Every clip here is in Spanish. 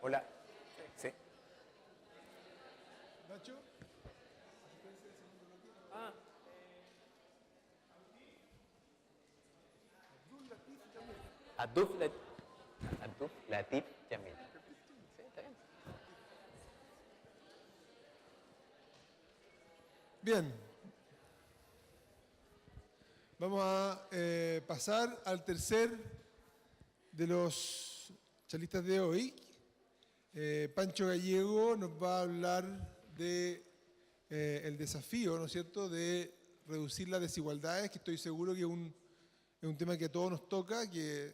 Hola. Sí. Nacho. Ah, Abdul Latif, Abdul Latif Jamil. Sí, está bien. Bien. Vamos a pasar al tercer de los charlistas de hoy. Pancho Gallego nos va a hablar de el desafío, ¿no es cierto?, de reducir las desigualdades, que estoy seguro que es un tema que a todos nos toca, que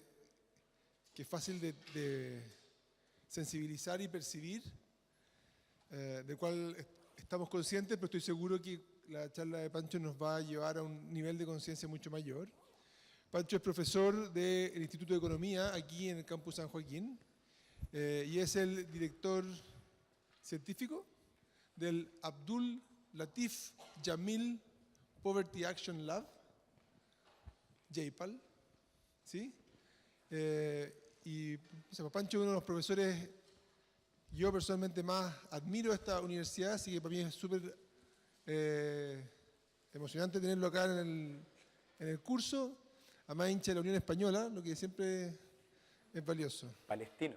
es fácil de sensibilizar y percibir, del cual estamos conscientes, pero estoy seguro que la charla de Pancho nos va a llevar a un nivel de conciencia mucho mayor. Pancho es profesor del Instituto de Economía aquí en el campus San Joaquín y es el director científico del Abdul Latif Jamil Poverty Action Lab, JPAL, ¿sí? Y o sea, Pancho es uno de los profesores yo personalmente más admiro a esta universidad, así que para mí es súper emocionante tenerlo acá en el curso. Además hincha de la Unión Española, lo que siempre es valioso. Palestino.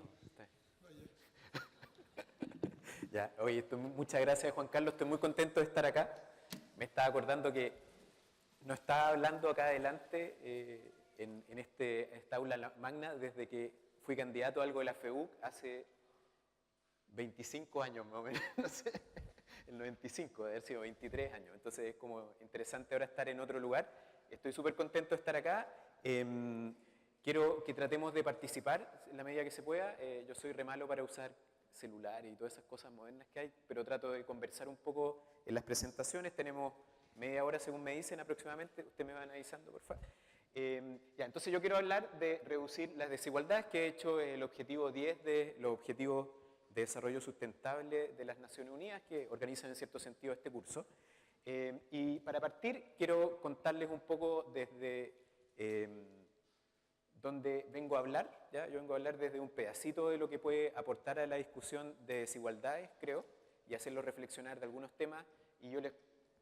Ya, oye, muchas gracias Juan Carlos, estoy muy contento de estar acá. Me estaba acordando que no estaba hablando acá adelante en esta aula magna desde que fui candidato a algo de la FEUC hace 25 años más o menos, no sé, el 95, debe haber sido 23 años. Entonces es como interesante ahora estar en otro lugar. Estoy súper contento de estar acá. Quiero que tratemos de participar en la medida que se pueda. Yo soy re malo para usar celular y todas esas cosas modernas que hay, pero trato de conversar un poco en las presentaciones. Tenemos media hora, según me dicen aproximadamente. Ustedes me van avisando, por favor. Entonces yo quiero hablar de reducir las desigualdades, que he hecho el objetivo 10 de los objetivos de desarrollo sustentable de las Naciones Unidas, que organizan en cierto sentido este curso. Y para partir quiero contarles un poco desde donde vengo a hablar. ¿ya? Yo vengo a hablar desde un pedacito de lo que puede aportar a la discusión de desigualdades, creo, y hacerlo reflexionar de algunos temas. Y yo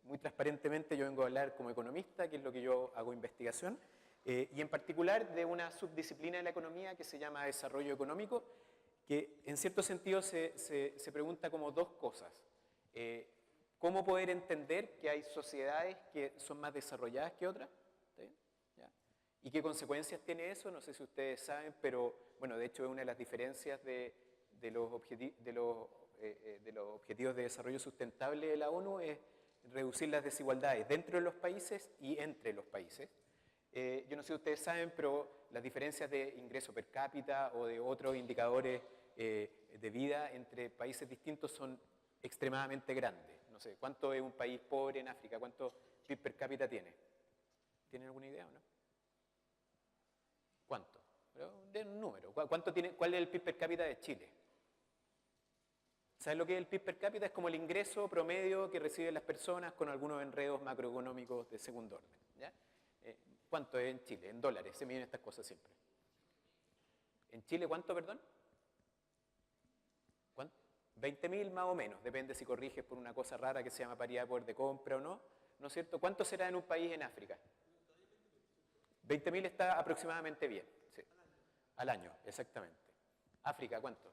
muy transparentemente, yo vengo a hablar como economista, que es lo que yo hago investigación, y en particular de una subdisciplina de la economía que se llama desarrollo económico, que en cierto sentido se pregunta como dos cosas. ¿Cómo poder entender que hay sociedades que son más desarrolladas que otras? ¿Está bien? ¿Ya? ¿Y qué consecuencias tiene eso? No sé si ustedes saben, pero bueno, de hecho es una de las diferencias de los objetivos de desarrollo sustentable de la ONU es reducir las desigualdades dentro de los países y entre los países. Yo no sé si ustedes saben, pero las diferencias de ingreso per cápita o de otros indicadores de vida entre países distintos son extremadamente grandes. No sé, ¿cuánto es un país pobre en África? ¿Cuánto PIB per cápita tiene? ¿Tienen alguna idea o no? ¿Cuánto? Pero den un número. ¿Cuál es el PIB per cápita de Chile? ¿Sabes lo que es el PIB per cápita? Es como el ingreso promedio que reciben las personas con algunos enredos macroeconómicos de segundo orden. ¿Ya? ¿Cuánto es en Chile? En dólares, se miden estas cosas siempre. ¿En Chile cuánto, perdón? ¿Cuánto? 20.000 más o menos, depende si corriges por una cosa rara que se llama paridad de poder de compra o no, ¿no es cierto? ¿Cuánto será en un país en África? 20.000 está aproximadamente bien, sí. Al año, exactamente. África, ¿cuánto?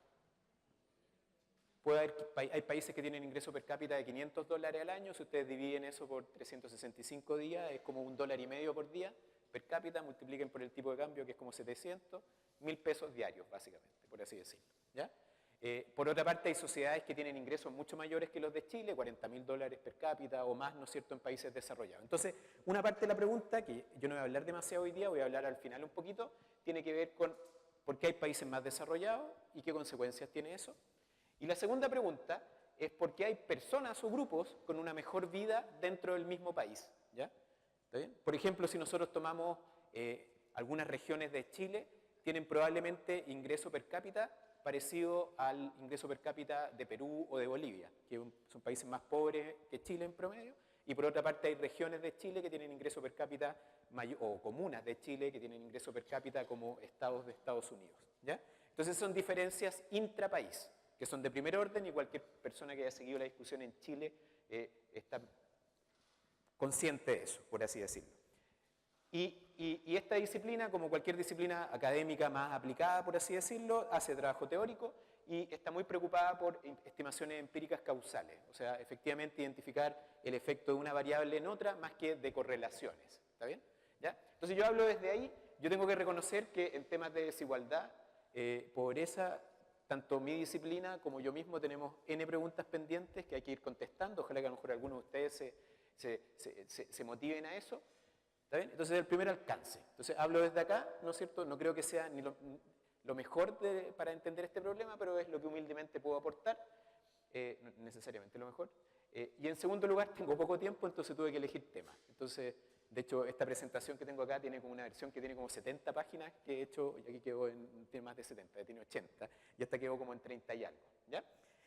Hay países que tienen ingreso per cápita de $500 al año, si ustedes dividen eso por 365 días, es como $1.50 por día per cápita, multipliquen por el tipo de cambio que es como 700, 1.000 pesos diarios básicamente, por así decirlo. ¿Ya? Por otra parte hay sociedades que tienen ingresos mucho mayores que los de Chile, $40.000 per cápita o más, ¿no es cierto?, en países desarrollados. Entonces, una parte de la pregunta, que yo no voy a hablar demasiado hoy día, voy a hablar al final un poquito, tiene que ver con por qué hay países más desarrollados y qué consecuencias tiene eso. Y la segunda pregunta es por qué hay personas o grupos con una mejor vida dentro del mismo país. ¿Ya? ¿Está bien? Por ejemplo, si nosotros tomamos algunas regiones de Chile, tienen probablemente ingreso per cápita parecido al ingreso per cápita de Perú o de Bolivia, que son países más pobres que Chile en promedio, y por otra parte hay regiones de Chile que tienen ingreso per cápita mayor, o comunas de Chile que tienen ingreso per cápita como estados de Estados Unidos. ¿Ya? Entonces son diferencias intrapaís, que son de primer orden y cualquier persona que haya seguido la discusión en Chile está consciente de eso, por así decirlo. Y esta disciplina, como cualquier disciplina académica más aplicada, por así decirlo, hace trabajo teórico y está muy preocupada por estimaciones empíricas causales, o sea, efectivamente identificar el efecto de una variable en otra más que de correlaciones, ¿está bien? ¿Ya? Entonces yo hablo desde ahí, yo tengo que reconocer que en temas de desigualdad, pobreza, tanto mi disciplina como yo mismo tenemos N preguntas pendientes que hay que ir contestando, ojalá que a lo mejor algunos de ustedes se motiven a eso. ¿Está bien? Entonces, el primer alcance. Entonces, hablo desde acá, ¿no es cierto? No creo que sea ni lo mejor para entender este problema, pero es lo que humildemente puedo aportar, no necesariamente lo mejor. Y en segundo lugar, tengo poco tiempo, entonces tuve que elegir temas. Entonces, de hecho, esta presentación que tengo acá tiene como una versión que tiene como 70 páginas que he hecho, y aquí quedó tiene más de 70, tiene 80, y esta quedó como en 30 y algo, ¿ya?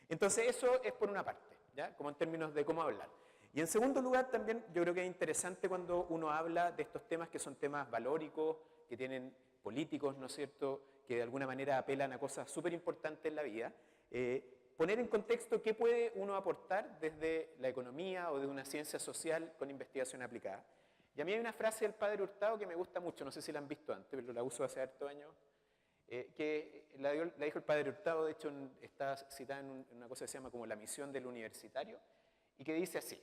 Entonces, eso es por una parte, ¿ya? Como en términos de cómo hablar. Y en segundo lugar también yo creo que es interesante cuando uno habla de estos temas que son temas valóricos, que tienen políticos, ¿no es cierto?, que de alguna manera apelan a cosas súper importantes en la vida, poner en contexto qué puede uno aportar desde la economía o de una ciencia social con investigación aplicada. Y a mí hay una frase del padre Hurtado que me gusta mucho, no sé si la han visto antes, pero la uso hace hartos años, que la dijo el padre Hurtado, de hecho está citada en una cosa que se llama como la misión del universitario, y que dice así: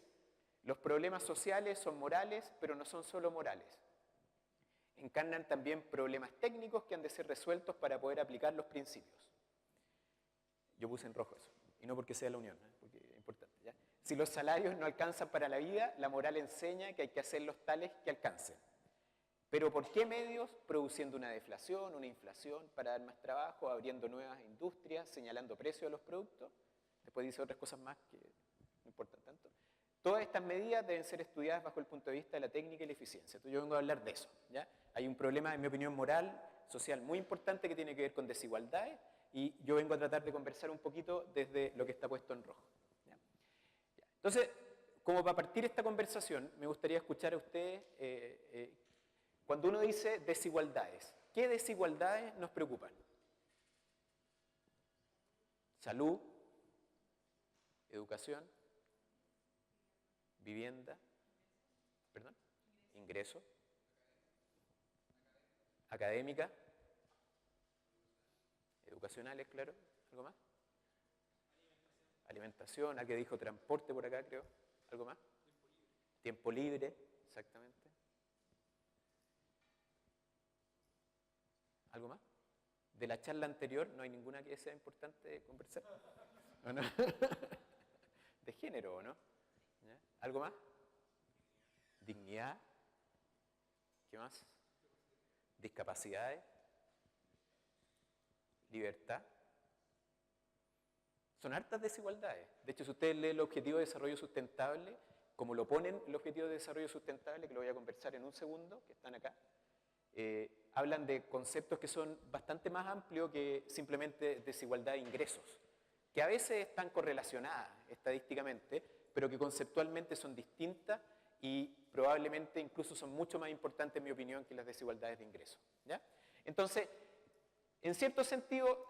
los problemas sociales son morales, pero no son solo morales. Encarnan también problemas técnicos que han de ser resueltos para poder aplicar los principios. Yo puse en rojo eso, y no porque sea la unión, porque es importante, ¿ya? Si los salarios no alcanzan para la vida, la moral enseña que hay que hacerlos tales que alcancen. ¿Pero por qué medios? Produciendo una deflación, una inflación para dar más trabajo, abriendo nuevas industrias, señalando precios de los productos. Después dice otras cosas más que no importan tanto. Todas estas medidas deben ser estudiadas bajo el punto de vista de la técnica y la eficiencia. Entonces yo vengo a hablar de eso, ¿ya? Hay un problema, en mi opinión, moral, social muy importante que tiene que ver con desigualdades y yo vengo a tratar de conversar un poquito desde lo que está puesto en rojo, ¿ya? Entonces, como para partir esta conversación, me gustaría escuchar a ustedes, cuando uno dice desigualdades, ¿qué desigualdades nos preocupan? Salud, educación, vivienda, perdón, ingreso, académica, educacionales, claro, ¿algo más? Alimentación, alguien dijo transporte por acá, creo, ¿algo más? Tiempo libre, exactamente. ¿Algo más? De la charla anterior, ¿no hay ninguna que sea importante conversar? ¿O no? De género, ¿o no? ¿Ya? ¿Algo más? Dignidad. ¿Qué más? Discapacidades. Libertad. Son hartas desigualdades. De hecho, si ustedes leen el Objetivo de Desarrollo Sustentable, como lo ponen el Objetivo de Desarrollo Sustentable, que lo voy a conversar en un segundo, que están acá, hablan de conceptos que son bastante más amplios que simplemente desigualdad de ingresos, que a veces están correlacionadas estadísticamente, pero que conceptualmente son distintas y probablemente incluso son mucho más importantes, en mi opinión, que las desigualdades de ingresos, ¿ya? Entonces, en cierto sentido,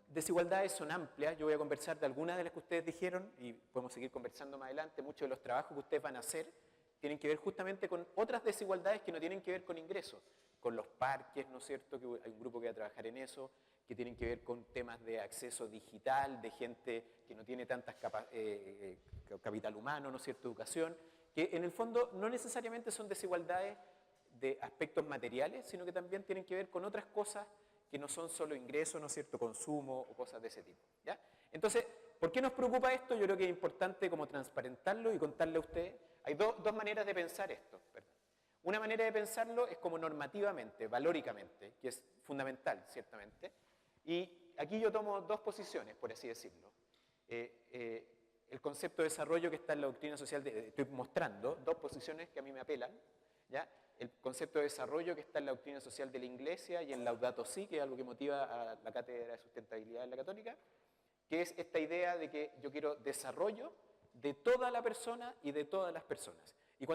desigualdades son amplias. Yo voy a conversar de algunas de las que ustedes dijeron y podemos seguir conversando más adelante. Muchos de los trabajos que ustedes van a hacer tienen que ver justamente con otras desigualdades que no tienen que ver con ingresos, con los parques, ¿no es cierto? Que hay un grupo que va a trabajar en eso, que tienen que ver con temas de acceso digital, de gente que no tiene tantas capital humano, ¿no es cierto? Educación, que en el fondo no necesariamente son desigualdades de aspectos materiales, sino que también tienen que ver con otras cosas que no son solo ingresos, ¿no es cierto?, consumo o cosas de ese tipo, ¿ya? Entonces, ¿por qué nos preocupa esto? Yo creo que es importante como transparentarlo y contarle a ustedes. Hay dos maneras de pensar esto, ¿verdad? Una manera de pensarlo es como normativamente, valóricamente, que es fundamental, ciertamente. Y aquí yo tomo dos posiciones, por así decirlo. El concepto de desarrollo que está en la doctrina social, estoy mostrando dos posiciones que a mí me apelan, ¿ya? El concepto de desarrollo que está en la doctrina social de la Iglesia y en Laudato Si, que es algo que motiva a la Cátedra de Sustentabilidad en la Católica, que es esta idea de que yo quiero desarrollo de toda la persona y de todas las personas. Y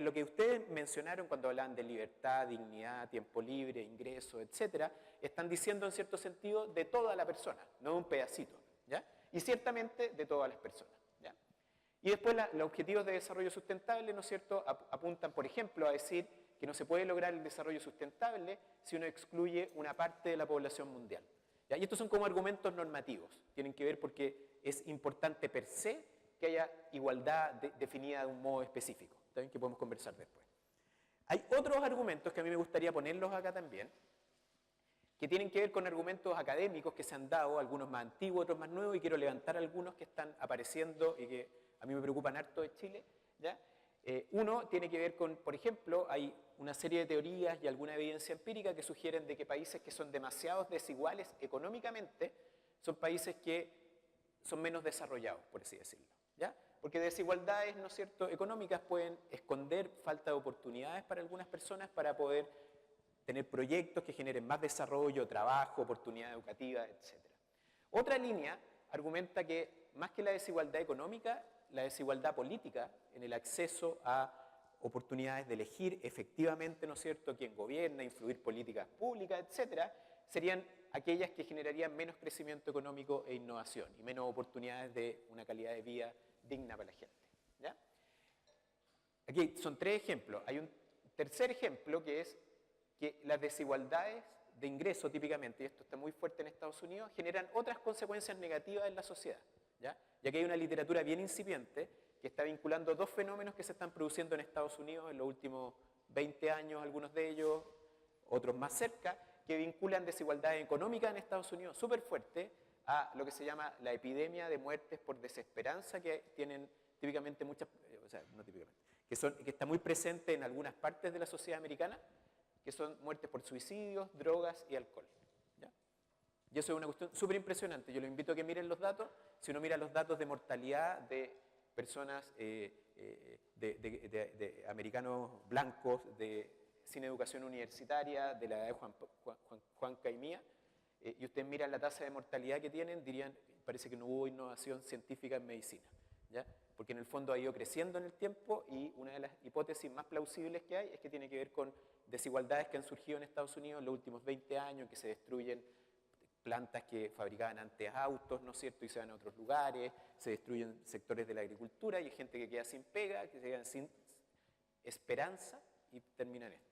lo que ustedes mencionaron cuando hablan de libertad, dignidad, tiempo libre, ingreso, etcétera, están diciendo en cierto sentido de toda la persona, no de un pedacito, ¿ya? Y ciertamente de todas las personas, ¿ya? Y después los objetivos de desarrollo sustentable, ¿no es cierto?, apuntan, por ejemplo, a decir que no se puede lograr el desarrollo sustentable si uno excluye una parte de la población mundial, ¿ya? Y estos son como argumentos normativos, tienen que ver porque es importante per se que haya igualdad definida de un modo específico, también que podemos conversar después. Hay otros argumentos que a mí me gustaría ponerlos acá también, que tienen que ver con argumentos académicos que se han dado, algunos más antiguos, otros más nuevos, y quiero levantar algunos que están apareciendo y que a mí me preocupan harto de Chile, ¿ya? Uno tiene que ver con, por ejemplo, hay una serie de teorías y alguna evidencia empírica que sugieren de que países que son demasiado desiguales económicamente son países que son menos desarrollados, por así decirlo, ¿ya? Porque desigualdades, ¿no es cierto?, económicas pueden esconder falta de oportunidades para algunas personas para poder tener proyectos que generen más desarrollo, trabajo, oportunidad educativa, etc. Otra línea argumenta que más que la desigualdad económica, la desigualdad política en el acceso a oportunidades de elegir efectivamente, ¿no es cierto?, quién gobierna, influir políticas públicas, etc., serían aquellas que generarían menos crecimiento económico e innovación y menos oportunidades de una calidad de vida digna para la gente, ¿ya? Aquí son 3 ejemplos. Hay un tercer ejemplo que es que las desigualdades de ingreso típicamente, y esto está muy fuerte en Estados Unidos, generan otras consecuencias negativas en la sociedad, ¿ya? Y aquí hay una literatura bien incipiente que está vinculando 2 fenómenos que se están produciendo en Estados Unidos en los últimos 20 años, algunos de ellos, otros más cerca, que vinculan desigualdades económicas en Estados Unidos súper fuerte a lo que se llama la epidemia de muertes por desesperanza que tienen típicamente muchas, o sea, no típicamente, que está muy presente en algunas partes de la sociedad americana, que son muertes por suicidios, drogas y alcohol, ¿ya? Y eso es una cuestión súper impresionante. Yo los invito a que miren los datos. Si uno mira los datos de mortalidad de personas, de americanos blancos, sin educación universitaria, de la edad de Juanca y mía, y ustedes miran la tasa de mortalidad que tienen, dirían, parece que no hubo innovación científica en medicina, ¿ya? Porque en el fondo ha ido creciendo en el tiempo y una de las hipótesis más plausibles que hay es que tiene que ver con desigualdades que han surgido en Estados Unidos en los últimos 20 años, que se destruyen plantas que fabricaban antes autos, ¿no es cierto?, y se van a otros lugares, se destruyen sectores de la agricultura y hay gente que queda sin pega, que se queda sin esperanza y termina en esto.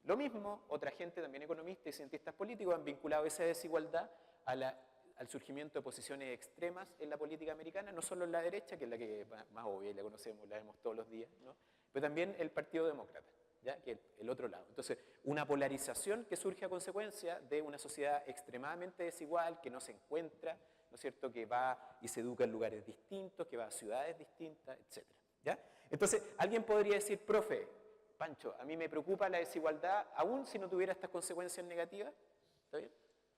Lo mismo, otra gente, también economistas y cientistas políticos, han vinculado esa desigualdad al surgimiento de posiciones extremas en la política americana, no solo en la derecha, que es la que más obvia y la conocemos, la vemos todos los días, ¿no?, pero también el Partido Demócrata, ¿ya?, que es el otro lado. Entonces, una polarización que surge a consecuencia de una sociedad extremadamente desigual, que no se encuentra, ¿no es cierto?, que va y se educa en lugares distintos, que va a ciudades distintas, etc. ¿Ya? Entonces, alguien podría decir, profe, Pancho, a mí me preocupa la desigualdad, aún si no tuviera estas consecuencias negativas, ¿está bien?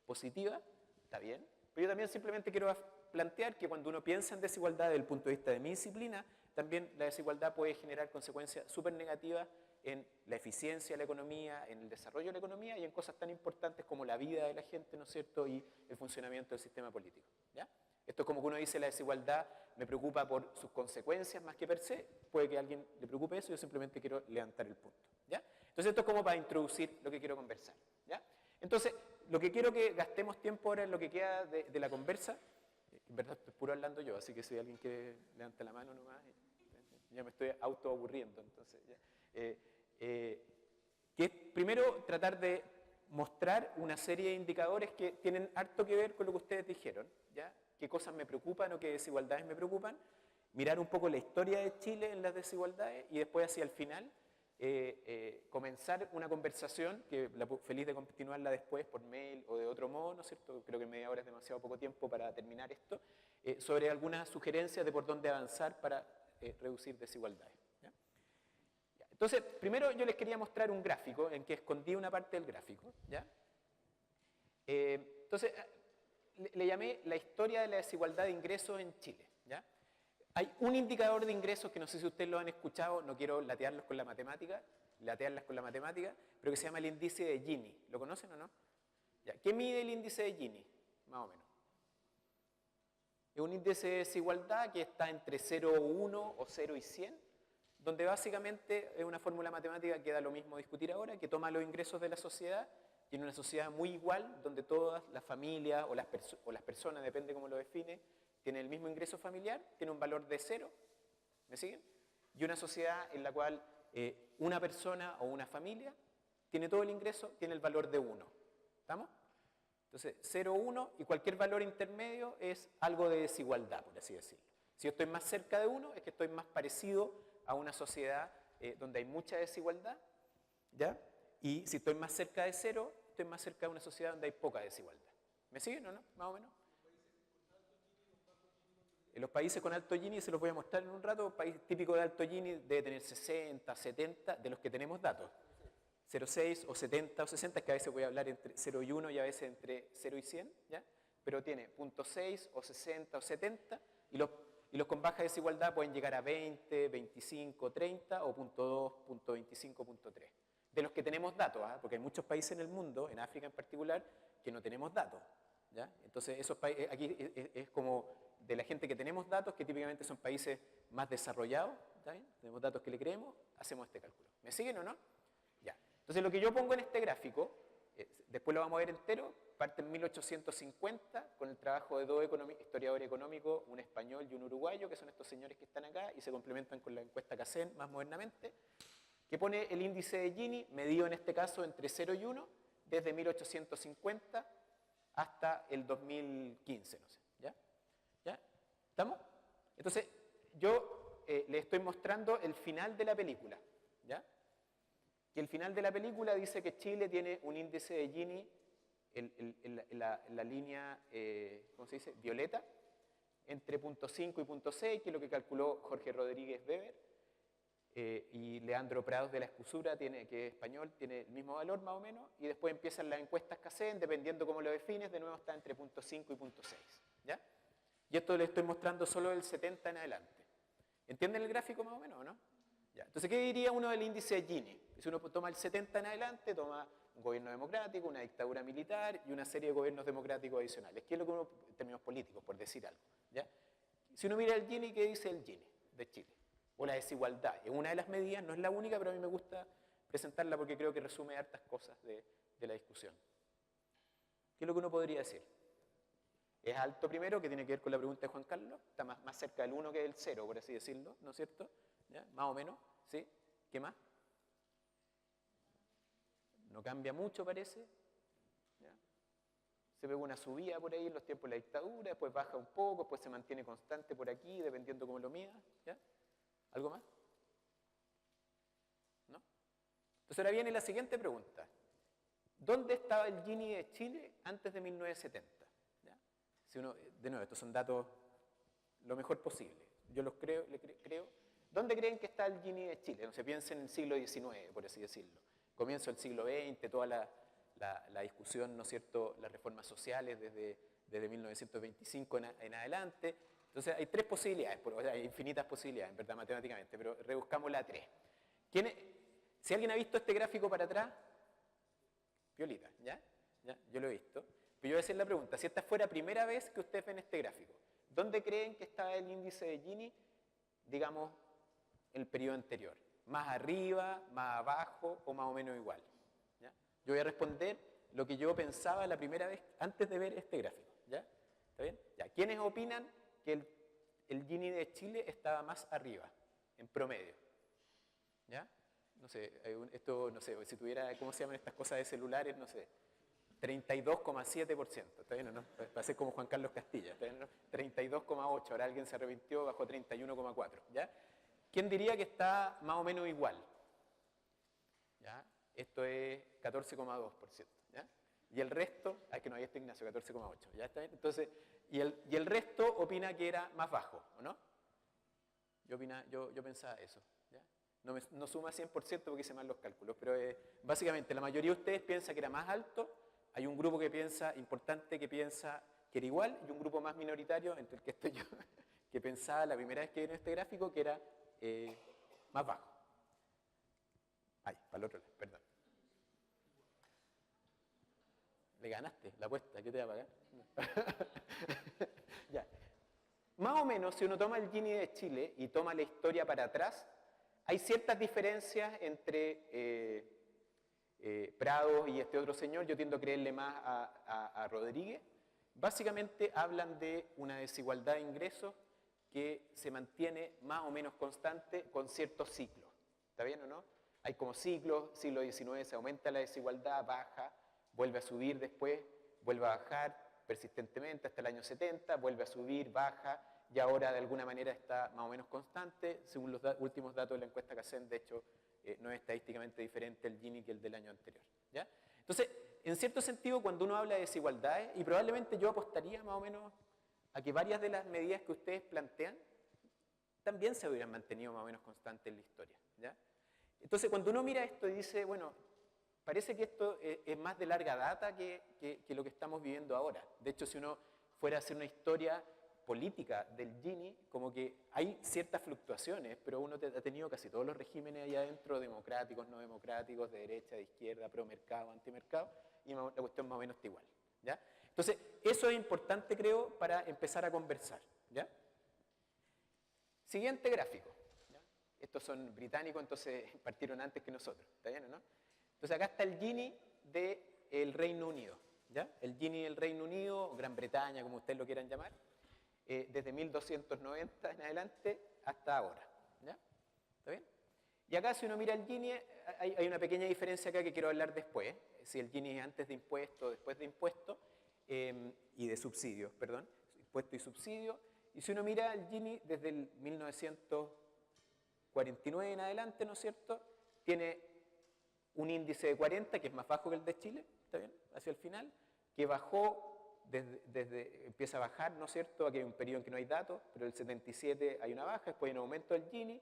Positivas, ¿está bien? Pero yo también simplemente quiero plantear que cuando uno piensa en desigualdad desde el punto de vista de mi disciplina, también la desigualdad puede generar consecuencias súper negativas en la eficiencia de la economía, en el desarrollo de la economía y en cosas tan importantes como la vida de la gente, ¿no es cierto?, y el funcionamiento del sistema político, ¿ya? Esto es como que uno dice, la desigualdad me preocupa por sus consecuencias más que per se, puede que a alguien le preocupe eso, yo simplemente quiero levantar el punto, ¿ya? Entonces esto es como para introducir lo que quiero conversar, ¿ya? Entonces, lo que quiero que gastemos tiempo ahora en lo que queda de la conversa, en verdad estoy puro hablando yo, así que si alguien quiere levanta la mano nomás, ya me estoy autoaburriendo, entonces, ¿ya? Que es primero tratar de mostrar una serie de indicadores que tienen harto que ver con lo que ustedes dijeron, ¿ya? Qué cosas me preocupan o qué desigualdades me preocupan, mirar un poco la historia de Chile en las desigualdades y después hacia el final comenzar una conversación, que feliz de continuarla después por mail o de otro modo, ¿no es cierto? Creo que media hora es demasiado poco tiempo para terminar esto, sobre algunas sugerencias de por dónde avanzar para reducir desigualdades. ¿Ya? Entonces, primero yo les quería mostrar un gráfico en que escondí una parte del gráfico, ¿ya? Entonces, le llamé la historia de la desigualdad de ingresos en Chile, ¿ya? Hay un indicador de ingresos que no sé si ustedes lo han escuchado, no quiero latearlas con la matemática, pero que se llama el índice de Gini. ¿Lo conocen o no? ¿Ya? ¿Qué mide el índice de Gini? Más o menos. Es un índice de desigualdad que está entre 0 y 1 o 0 y 100, donde básicamente es una fórmula matemática que da lo mismo discutir ahora, que toma los ingresos de la sociedad y en una sociedad muy igual, donde todas las familias o las personas, depende cómo lo define, tienen el mismo ingreso familiar, tiene un valor de 0, ¿me siguen? Y una sociedad en la cual una persona o una familia tiene todo el ingreso, tiene el valor de 1. ¿Estamos? Entonces, 0, 1 y cualquier valor intermedio es algo de desigualdad, por así decirlo. Si yo estoy más cerca de 1, es que estoy más parecido a una sociedad donde hay mucha desigualdad, ¿ya? Y si estoy más cerca de 0, estoy más cerca de una sociedad donde hay poca desigualdad. ¿Me siguen o no? Más o menos. En los países con alto Gini, se los voy a mostrar en un rato, un país típico de alto Gini debe tener 60, 70, de los que tenemos datos. 0,6 o 70 o 60, que a veces voy a hablar entre 0 y 1 y a veces entre 0 y 100, ¿ya? Pero tiene 0,6 o 60 o 70 y los con baja desigualdad pueden llegar a 20, 25, 30 o 0,2, 0,25, 0,3. De los que tenemos datos, ¿eh? Porque hay muchos países en el mundo, en África en particular, que no tenemos datos, ¿ya? Entonces, esos países, aquí es como de la gente que tenemos datos, que típicamente son países más desarrollados, ¿está bien? Tenemos datos que le creemos, hacemos este cálculo. ¿Me siguen o no? Ya. Entonces, lo que yo pongo en este gráfico, después lo vamos a ver entero, parte en 1850 con el trabajo de dos historiadores económicos, un español y un uruguayo, que son estos señores que están acá, y se complementan con la encuesta CACEN más modernamente, que pone el índice de Gini, medido en este caso entre 0 y 1, desde 1850 hasta el 2015, no sé. ¿Ya? ¿Estamos? Entonces, yo le estoy mostrando el final de la película, ¿ya? Y el final de la película dice que Chile tiene un índice de Gini en la línea, ¿cómo se dice?, violeta, entre 0,5 y 0,6, que es lo que calculó Jorge Rodríguez Weber, y Leandro Prados de la Escusura, que es español, tiene el mismo valor más o menos, y después empiezan las encuestas CACEN, dependiendo cómo lo defines, de nuevo está entre 0,5 y 0,6, ¿ya? Y esto le estoy mostrando solo del 70 en adelante. ¿Entienden el gráfico más o menos o no? Ya. Entonces, ¿qué diría uno del índice de Gini? Si uno toma el 70 en adelante, toma un gobierno democrático, una dictadura militar y una serie de gobiernos democráticos adicionales. ¿Qué es lo que uno, en términos políticos, por decir algo? ¿Ya? Si uno mira el Gini, ¿qué dice el Gini de Chile? O la desigualdad. Es una de las medidas, no es la única, pero a mí me gusta presentarla porque creo que resume hartas cosas de la discusión. ¿Qué es lo que uno podría decir? Es alto primero, que tiene que ver con la pregunta de Juan Carlos, está más cerca del 1 que del 0, por así decirlo, ¿no es cierto? ¿Ya? Más o menos, ¿sí? ¿Qué más? No cambia mucho, parece. ¿Ya? Se ve una subida por ahí en los tiempos de la dictadura, después baja un poco, después se mantiene constante por aquí, dependiendo cómo lo mida. ¿Ya? ¿Algo más? ¿No? Entonces ahora viene la siguiente pregunta. ¿Dónde estaba el Gini de Chile antes de 1970? Si uno, de nuevo, estos son datos lo mejor posible. Yo los creo. ¿Dónde creen que está el Gini de Chile? No se piensa en el siglo XIX, por así decirlo. Comienzo del siglo XX, toda la discusión, ¿no es cierto?, las reformas sociales desde 1925 en adelante. Entonces hay tres posibilidades, hay infinitas posibilidades, en verdad, matemáticamente, pero rebuscamos la 3. Si alguien ha visto este gráfico para atrás, piolita, ¿ya? Yo lo he visto. Pero yo voy a hacer la pregunta, si esta fuera primera vez que ustedes ven este gráfico, ¿dónde creen que está el índice de Gini, digamos, en el periodo anterior? ¿Más arriba, más abajo o más o menos igual? ¿Ya? Yo voy a responder lo que yo pensaba la primera vez antes de ver este gráfico. ¿Ya? ¿Está bien? Ya. ¿Quiénes opinan que el Gini de Chile estaba más arriba, en promedio? ¿Ya? No sé, esto, no sé, si tuviera, ¿cómo se llaman estas cosas de celulares? No sé. 32,7%, ¿está bien o no? Va a ser como Juan Carlos Castilla, ¿está bien o no? 32,8%, ahora alguien se arrepintió, bajó 31,4%, ¿ya? ¿Quién diría que está más o menos igual? ¿Ya? Esto es 14,2%, ¿ya? Y el resto, que no, ahí está Ignacio, 14,8%, ¿ya está bien? Entonces, y el resto opina que era más bajo, ¿o no? Yo pensaba eso, ¿ya? No suma 100% porque hice mal los cálculos, pero básicamente la mayoría de ustedes piensa que era más alto. Hay un grupo que piensa, importante, que piensa que era igual, y un grupo más minoritario, entre el que estoy yo, que pensaba la primera vez que vino este gráfico que era más bajo. Ay, para el otro lado, perdón. Le ganaste la apuesta, ¿qué te va a pagar? Ya. Más o menos, si uno toma el Gini de Chile y toma la historia para atrás, Hay ciertas diferencias entre Prado y este otro señor, yo tiendo a creerle más a Rodríguez. Básicamente hablan de una desigualdad de ingresos que se mantiene más o menos constante con ciertos ciclos. ¿Está bien o no? Hay como ciclos, siglo XIX se aumenta la desigualdad, baja, vuelve a subir después, vuelve a bajar persistentemente hasta el año 70, vuelve a subir, baja, y ahora de alguna manera está más o menos constante. Según los últimos datos de la encuesta CACEN, de hecho, no es estadísticamente diferente el Gini que el del año anterior. ¿Ya? Entonces, en cierto sentido, cuando uno habla de desigualdades, y probablemente yo apostaría más o menos a que varias de las medidas que ustedes plantean también se hubieran mantenido más o menos constantes en la historia. ¿Ya? Entonces, cuando uno mira esto y dice, bueno, parece que esto es más de larga data que lo que estamos viviendo ahora. De hecho, si uno fuera a hacer una historia política del Gini, como que hay ciertas fluctuaciones, pero uno ha tenido casi todos los regímenes allá adentro, democráticos, no democráticos, de derecha, de izquierda, pro mercado, antimercado, y la cuestión más o menos está igual. ¿Ya? Entonces, eso es importante, creo, para empezar a conversar. ¿Ya? Siguiente gráfico. ¿Ya? Estos son británicos, entonces partieron antes que nosotros. ¿Está bien o no? Entonces, acá está el Gini del Reino Unido. ¿Ya? El Gini del Reino Unido, o Gran Bretaña, como ustedes lo quieran llamar, desde 1290 en adelante hasta ahora. ¿Ya? ¿Está bien? Y acá, si uno mira el Gini, hay una pequeña diferencia acá que quiero hablar después. Si el Gini es antes de impuesto o después de impuesto, y de subsidios, perdón, impuesto y subsidio. Y si uno mira el Gini desde el 1949 en adelante, ¿no es cierto?, tiene un índice de 40, que es más bajo que el de Chile, ¿está bien?, hacia el final, que bajó, empieza a bajar, ¿no es cierto?, aquí hay un periodo en que no hay datos, pero el 77 hay una baja, después hay un aumento del Gini,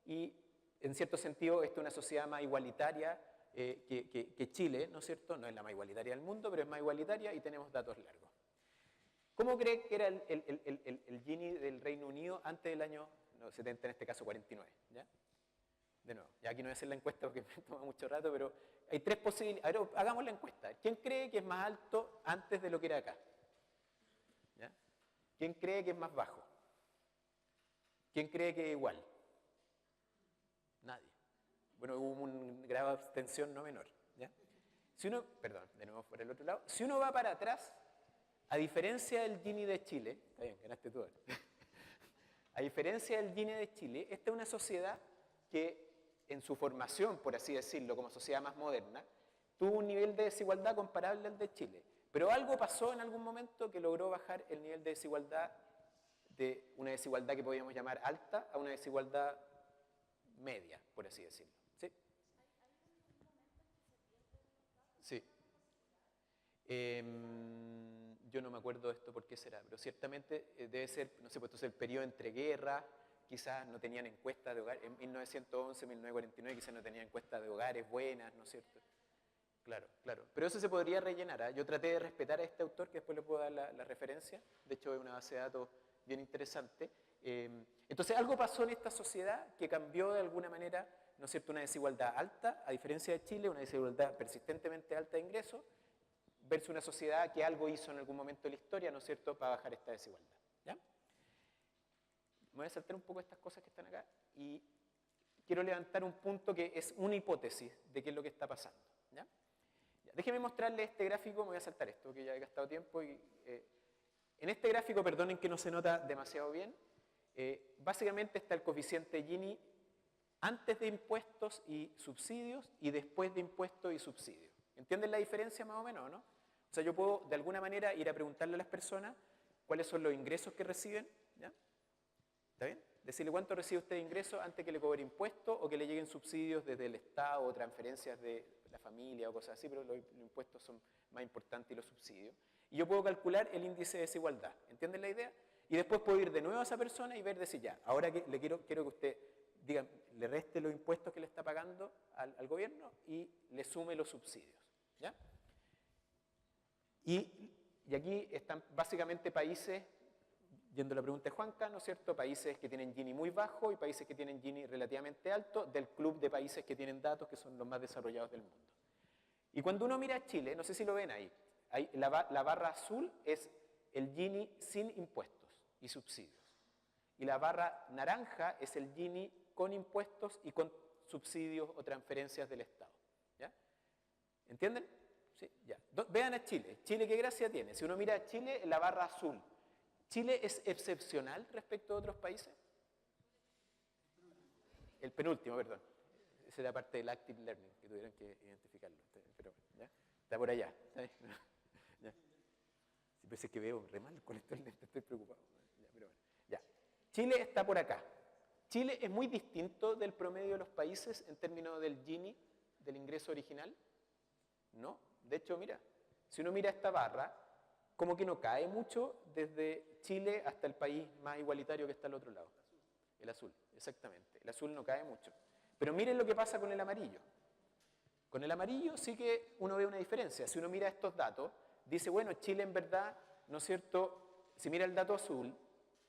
y en cierto sentido esta es una sociedad más igualitaria que Chile, ¿no es cierto?, no es la más igualitaria del mundo, pero es más igualitaria y tenemos datos largos. ¿Cómo cree que era el Gini del Reino Unido antes del año 70, en este caso 49? ¿Ya? De nuevo, ya aquí no voy a hacer la encuesta porque me toma mucho rato, pero hay tres posibilidades. A ver, hagamos la encuesta. ¿Quién cree que es más alto antes de lo que era acá? ¿Ya? ¿Quién cree que es más bajo? ¿Quién cree que es igual? Nadie. Bueno, hubo un grado de abstención no menor. ¿Ya? Si uno, perdón, de nuevo por el otro lado. Si uno va para atrás, a diferencia del Gini de Chile, está bien, ganaste tú. A diferencia del Gini de Chile, esta es una sociedad que en su formación, por así decirlo, como sociedad más moderna, tuvo un nivel de desigualdad comparable al de Chile. Pero algo pasó en algún momento que logró bajar el nivel de desigualdad de una desigualdad que podríamos llamar alta a una desigualdad media, por así decirlo. ¿Sí? Sí. Yo no me acuerdo de esto por qué será, pero ciertamente debe ser, no sé, pues entonces el periodo entre guerras, quizás no tenían encuestas de hogares, en 1911, 1949 quizás no tenían encuestas de hogares buenas, ¿no es cierto? Claro, claro. Pero eso se podría rellenar. ¿Eh? Yo traté de respetar a este autor, que después le puedo dar la referencia, de hecho es una base de datos bien interesante. Entonces algo pasó en esta sociedad que cambió de alguna manera, ¿no es cierto?, una desigualdad alta, a diferencia de Chile, una desigualdad persistentemente alta de ingresos, versus una sociedad que algo hizo en algún momento de la historia, ¿no es cierto?, para bajar esta desigualdad. ¿Ya? Me voy a saltar un poco estas cosas que están acá y quiero levantar un punto que es una hipótesis de qué es lo que está pasando. ¿Ya? Déjenme mostrarles este gráfico, me voy a saltar esto, que ya he gastado tiempo. En este gráfico, perdonen que no se nota demasiado bien, básicamente está el coeficiente Gini antes de impuestos y subsidios y después de impuestos y subsidios. ¿Entienden la diferencia más o menos, no? O sea, yo puedo de alguna manera ir a preguntarle a las personas cuáles son los ingresos que reciben, ¿ya? ¿Está bien? Decirle cuánto recibe usted de ingresos antes que le cobre impuestos o que le lleguen subsidios desde el Estado o transferencias de la familia o cosas así, pero los impuestos son más importantes y los subsidios. Y yo puedo calcular el índice de desigualdad. ¿Entienden la idea? Y después puedo ir de nuevo a esa persona y ver, decir, ya, ahora que quiero que usted diga, le reste los impuestos que le está pagando al gobierno y le sume los subsidios. ¿Ya? Y aquí están básicamente países, yendo a la pregunta de Juanca, ¿no es cierto?, países que tienen Gini muy bajo y países que tienen Gini relativamente alto, del club de países que tienen datos que son los más desarrollados del mundo. Y cuando uno mira a Chile, no sé si lo ven ahí, la barra azul es el Gini sin impuestos y subsidios. Y la barra naranja es el Gini con impuestos y con subsidios o transferencias del Estado. ¿Ya? ¿Entienden? Sí, ya. Vean a Chile. Chile, ¿qué gracia tiene? Si uno mira a Chile, la barra azul. ¿Chile es excepcional respecto a otros países? El penúltimo, perdón. Esa era parte del active learning, que tuvieron que identificarlo. Pero, ¿ya? Está por allá. ¿Ya? Si parece que veo re mal con esto, estoy preocupado. Ya, pero bueno. Ya. Chile está por acá. Chile es muy distinto del promedio de los países en términos del Gini, del ingreso original. No. De hecho, mira, si uno mira esta barra, como que no cae mucho desde Chile hasta el país más igualitario que está al otro lado. El azul, exactamente. El azul no cae mucho. Pero miren lo que pasa con el amarillo. Con el amarillo sí que uno ve una diferencia. Si uno mira estos datos, dice, bueno, Chile en verdad, ¿no es cierto? Si mira el dato azul,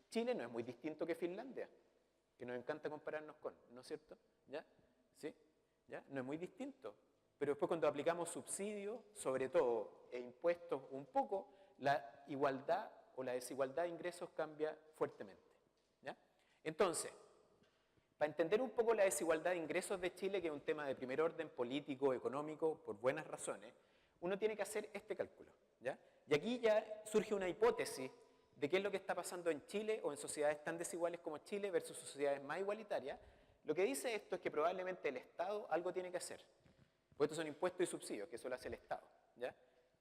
Chile no es muy distinto que Finlandia, que nos encanta compararnos con, ¿no es cierto? ¿Ya? ¿Sí? ¿Ya? No es muy distinto. Pero después cuando aplicamos subsidios, sobre todo, e impuestos un poco, la igualdad o la desigualdad de ingresos cambia fuertemente. ¿Ya? Entonces, para entender un poco la desigualdad de ingresos de Chile, que es un tema de primer orden político, económico, por buenas razones, uno tiene que hacer este cálculo. ¿Ya? Y aquí ya surge una hipótesis de qué es lo que está pasando en Chile o en sociedades tan desiguales como Chile versus sociedades más igualitarias. Lo que dice esto es que probablemente el Estado algo tiene que hacer. Pues estos son impuestos y subsidios, que eso lo hace el Estado. ¿Ya?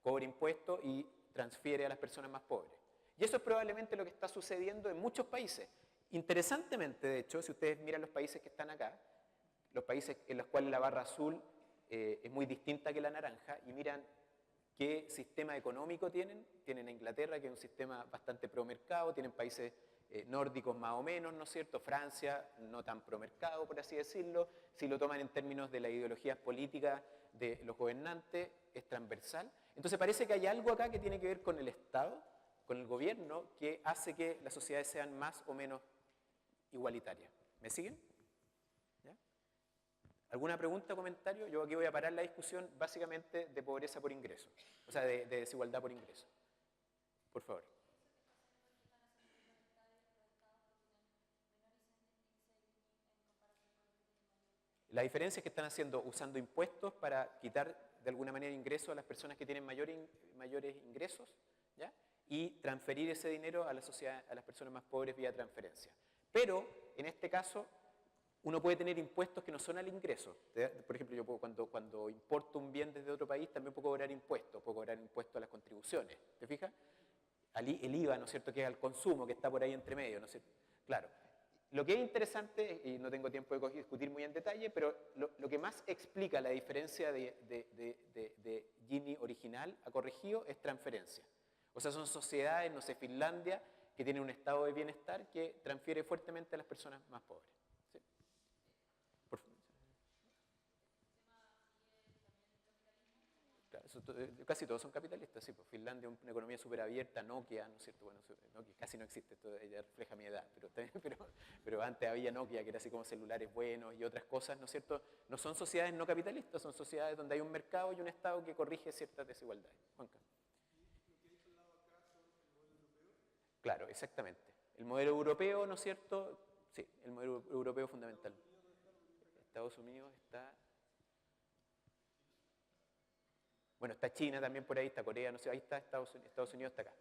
Cobra impuestos y transfiere a las personas más pobres. Y eso es probablemente lo que está sucediendo en muchos países. Interesantemente, de hecho, si ustedes miran los países que están acá, los países en los cuales la barra azul es muy distinta que la naranja, y miran qué sistema económico tienen. Tienen a Inglaterra, que es un sistema bastante pro-mercado, tienen países nórdicos más o menos, ¿no es cierto? Francia, no tan pro-mercado, por así decirlo. Si lo toman en términos de las ideologías políticas de los gobernantes, es transversal. Entonces parece que hay algo acá que tiene que ver con el Estado, con el gobierno, que hace que las sociedades sean más o menos igualitarias. ¿Me siguen? ¿Ya? ¿Alguna pregunta o comentario? Yo aquí voy a parar la discusión básicamente de pobreza por ingreso, o sea, de desigualdad por ingreso. Por favor. La diferencia es que están haciendo, usando impuestos para quitar de alguna manera ingresos a las personas que tienen mayores ingresos, ¿ya? Y transferir ese dinero a la sociedad, a las personas más pobres vía transferencia. Pero, en este caso, uno puede tener impuestos que no son al ingreso. Por ejemplo, yo puedo, cuando importo un bien desde otro país, también puedo cobrar impuestos a las contribuciones. ¿Te fijas? El IVA, ¿no es cierto?, que es al consumo, que está por ahí entre medio, ¿no es cierto? Claro. Lo que es interesante, y no tengo tiempo de discutir muy en detalle, pero lo que más explica la diferencia de Gini original a corregido es transferencia. O sea, son sociedades, no sé, Finlandia, que tienen un estado de bienestar que transfiere fuertemente a las personas más pobres. ¿Sí? Claro, casi todos son capitalistas, sí. Pues Finlandia es una economía súper abierta, Nokia, ¿no es cierto? Bueno, Nokia casi no existe, esto ya refleja mi edad, pero antes había Nokia, que era así como celulares buenos y otras cosas, ¿no es cierto? No son sociedades no capitalistas, son sociedades donde hay un mercado y un Estado que corrige ciertas desigualdades. Juanca. Claro, exactamente. El modelo europeo, ¿no es cierto? Sí, el modelo europeo es fundamental. Estados Unidos está... Bueno, está China también por ahí, está Corea, no sé, ahí está Estados Unidos está acá.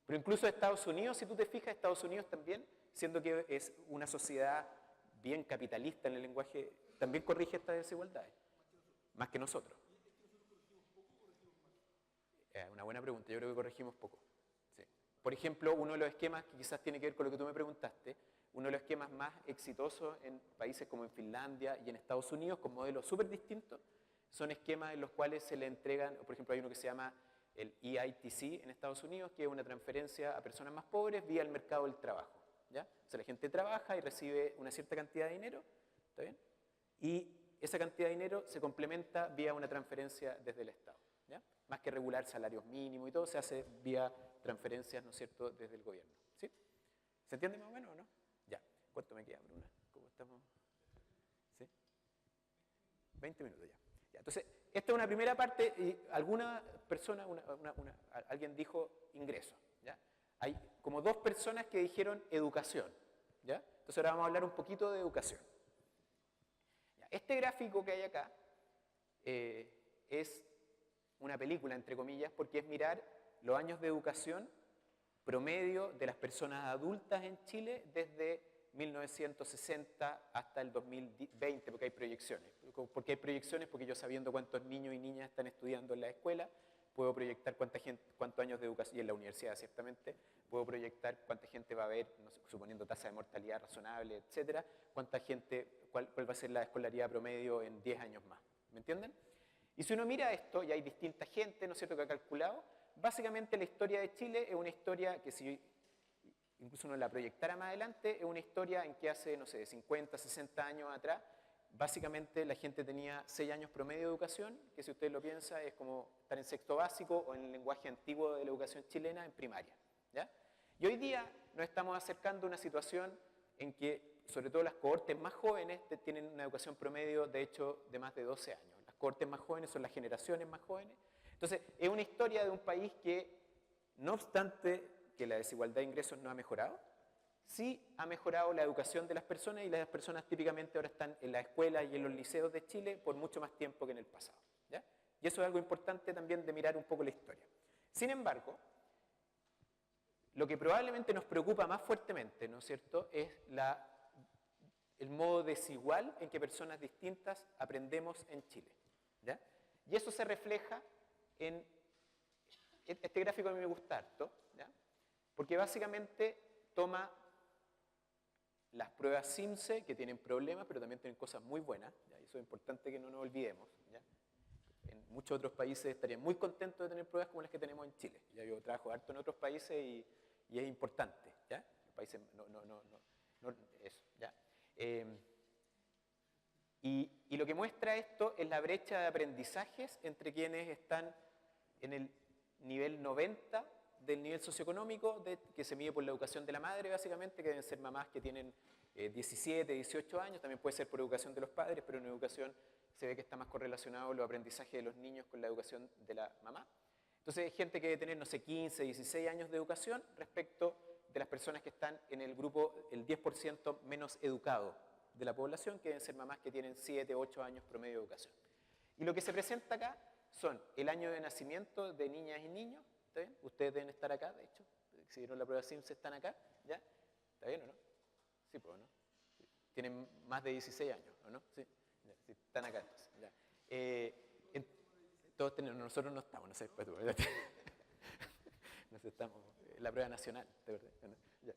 Pero incluso Estados Unidos, si tú te fijas, Estados Unidos también, siendo que es una sociedad bien capitalista en el lenguaje, también corrige estas desigualdades. Más que nosotros. Una buena pregunta, yo creo que corregimos poco. Sí. Por ejemplo, uno de los esquemas que quizás tiene que ver con lo que tú me preguntaste, uno de los esquemas más exitosos en países como en Finlandia y en Estados Unidos, con modelos súper distintos, son esquemas en los cuales se le entregan, por ejemplo, hay uno que se llama el EITC en Estados Unidos, que es una transferencia a personas más pobres vía el mercado del trabajo. ¿Ya? O sea, la gente trabaja y recibe una cierta cantidad de dinero, ¿está bien? Y esa cantidad de dinero se complementa vía una transferencia desde el Estado. ¿Ya? Más que regular salarios mínimos y todo, se hace vía transferencias, ¿no es cierto?, desde el gobierno. ¿Sí? ¿Se entiende más o menos o no? Ya. ¿Cuánto me queda, Bruna? ¿Cómo estamos? ¿Sí? 20 minutos ya. Entonces, esta es una primera parte y alguna persona, alguien dijo ingreso. ¿Ya? Hay como dos personas que dijeron educación. ¿ya? Entonces ahora vamos a hablar un poquito de educación. Ya, este gráfico que hay acá es una película, entre comillas, porque es mirar los años de educación promedio de las personas adultas en Chile desde 1960 hasta el 2020, porque hay proyecciones. ¿Por qué hay proyecciones? Porque yo, sabiendo cuántos niños y niñas están estudiando en la escuela, puedo proyectar cuántos años de educación, y en la universidad ciertamente, puedo proyectar cuánta gente va a haber, no sé, suponiendo tasa de mortalidad razonable, etcétera, cuánta gente, cuál va a ser la escolaridad promedio en 10 años más. ¿Me entienden? Y si uno mira esto, y hay distinta gente, ¿no es cierto?, que ha calculado, básicamente la historia de Chile es una historia que, si incluso uno la proyectara más adelante, es una historia en que hace, no sé, 50, 60 años atrás, básicamente la gente tenía 6 años promedio de educación, que si usted lo piensa es como estar en sexto básico o en el lenguaje antiguo de la educación chilena en primaria, ¿ya? Y hoy día nos estamos acercando a una situación en que, sobre todo las cohortes más jóvenes, tienen una educación promedio, de hecho, de más de 12 años. Las cohortes más jóvenes son las generaciones más jóvenes. Entonces, es una historia de un país que, no obstante que la desigualdad de ingresos no ha mejorado, sí ha mejorado la educación de las personas, y las personas típicamente ahora están en la escuela y en los liceos de Chile por mucho más tiempo que en el pasado, ¿ya? Y eso es algo importante también de mirar un poco la historia. Sin embargo, lo que probablemente nos preocupa más fuertemente, ¿no es cierto?, es el modo desigual en que personas distintas aprendemos en Chile, ¿ya? Y eso se refleja en este gráfico. A mí me gusta harto, ¿ya? Porque básicamente toma las pruebas CIMSE, que tienen problemas, pero también tienen cosas muy buenas, ¿ya? Y eso es importante que no nos olvidemos, ¿ya? En muchos otros países estarían muy contentos de tener pruebas como las que tenemos en Chile. Ya yo trabajo harto en otros países y es importante, ¿ya? Los países eso, ¿ya? Y lo que muestra esto es la brecha de aprendizajes entre quienes están en el nivel 90 del nivel socioeconómico, que se mide por la educación de la madre, básicamente, que deben ser mamás que tienen 17, 18 años, también puede ser por educación de los padres, pero en educación se ve que está más correlacionado los aprendizajes de los niños con la educación de la mamá. Entonces hay gente que debe tener, no sé, 15, 16 años de educación respecto de las personas que están en el grupo, el 10% menos educado de la población, que deben ser mamás que tienen 7, 8 años promedio de educación. Y lo que se presenta acá son el año de nacimiento de niñas y niños. ¿Está bien? Ustedes deben estar acá, de hecho. Si dieron la prueba SIMS están acá, ¿ya? ¿Está bien o no? Sí, pues, ¿no? Tienen más de 16 años, ¿o no? Sí, ya, sí, están acá entonces, ya. Todos tenemos, nosotros no estamos, no sé, después tú, ¿verdad? Nos estamos, la prueba nacional, de verdad, ¿no? Ya.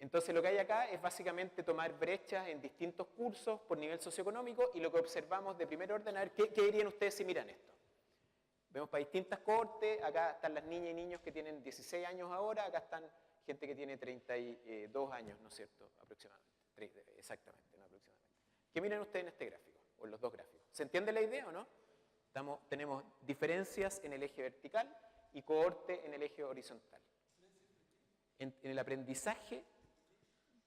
Entonces lo que hay acá es básicamente tomar brechas en distintos cursos por nivel socioeconómico, y lo que observamos de primer orden, a ver, ¿qué dirían ustedes si miran esto? Vemos para distintas cohortes, acá están las niñas y niños que tienen 16 años ahora, acá están gente que tiene 32 años, ¿no es cierto? Aproximadamente, exactamente, no aproximadamente. ¿Qué miran ustedes en este gráfico, o en los dos gráficos? ¿Se entiende la idea o no? Tenemos diferencias en el eje vertical y cohorte en el eje horizontal. En el aprendizaje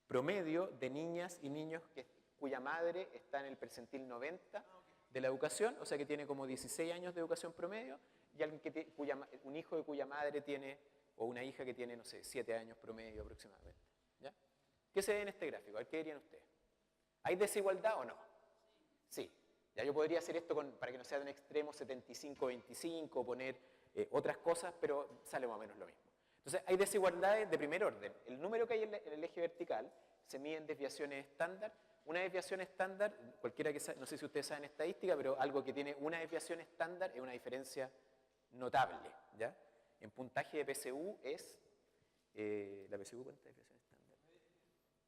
promedio de niñas y niños cuya madre está en el percentil 90 de la educación, o sea que tiene como 16 años de educación promedio, y alguien un hijo de cuya madre tiene, o una hija que tiene, no sé, 7 años promedio aproximadamente, ¿ya? ¿Qué se ve en este gráfico? A ver, ¿qué dirían ustedes? ¿Hay desigualdad o no? Sí. Ya yo podría hacer esto para que no sea tan extremo, 75-25, poner otras cosas, pero sale más o menos lo mismo. Entonces, hay desigualdades de primer orden. El número que hay en el eje vertical se mide en desviaciones estándar. Una desviación estándar, cualquiera que no sé si ustedes saben estadística, pero algo que tiene una desviación estándar es una diferencia notable, ¿ya? En puntaje de PSU es, ¿la PSU cuánta es desviación estándar?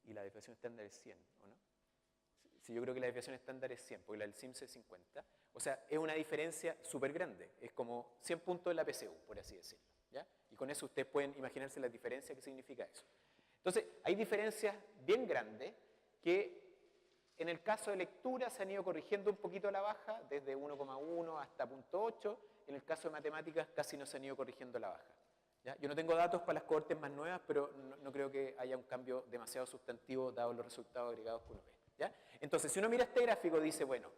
Y la desviación estándar es 100, ¿o no? Sí, yo creo que la desviación estándar es 100, porque la del SIMS es 50. O sea, es una diferencia súper grande. Es como 100 puntos de la PSU, por así decirlo, ¿ya? Y con eso ustedes pueden imaginarse la diferencia que significa eso. Entonces, hay diferencias bien grandes que en el caso de lectura se han ido corrigiendo un poquito a la baja, desde 1,1 hasta 0,8. En el caso de matemáticas casi no se han ido corrigiendo a la baja, ¿ya? Yo no tengo datos para las cohortes más nuevas, pero no creo que haya un cambio demasiado sustantivo dado los resultados agregados que uno ve, ¿ya? Entonces, si uno mira este gráfico, dice, bueno,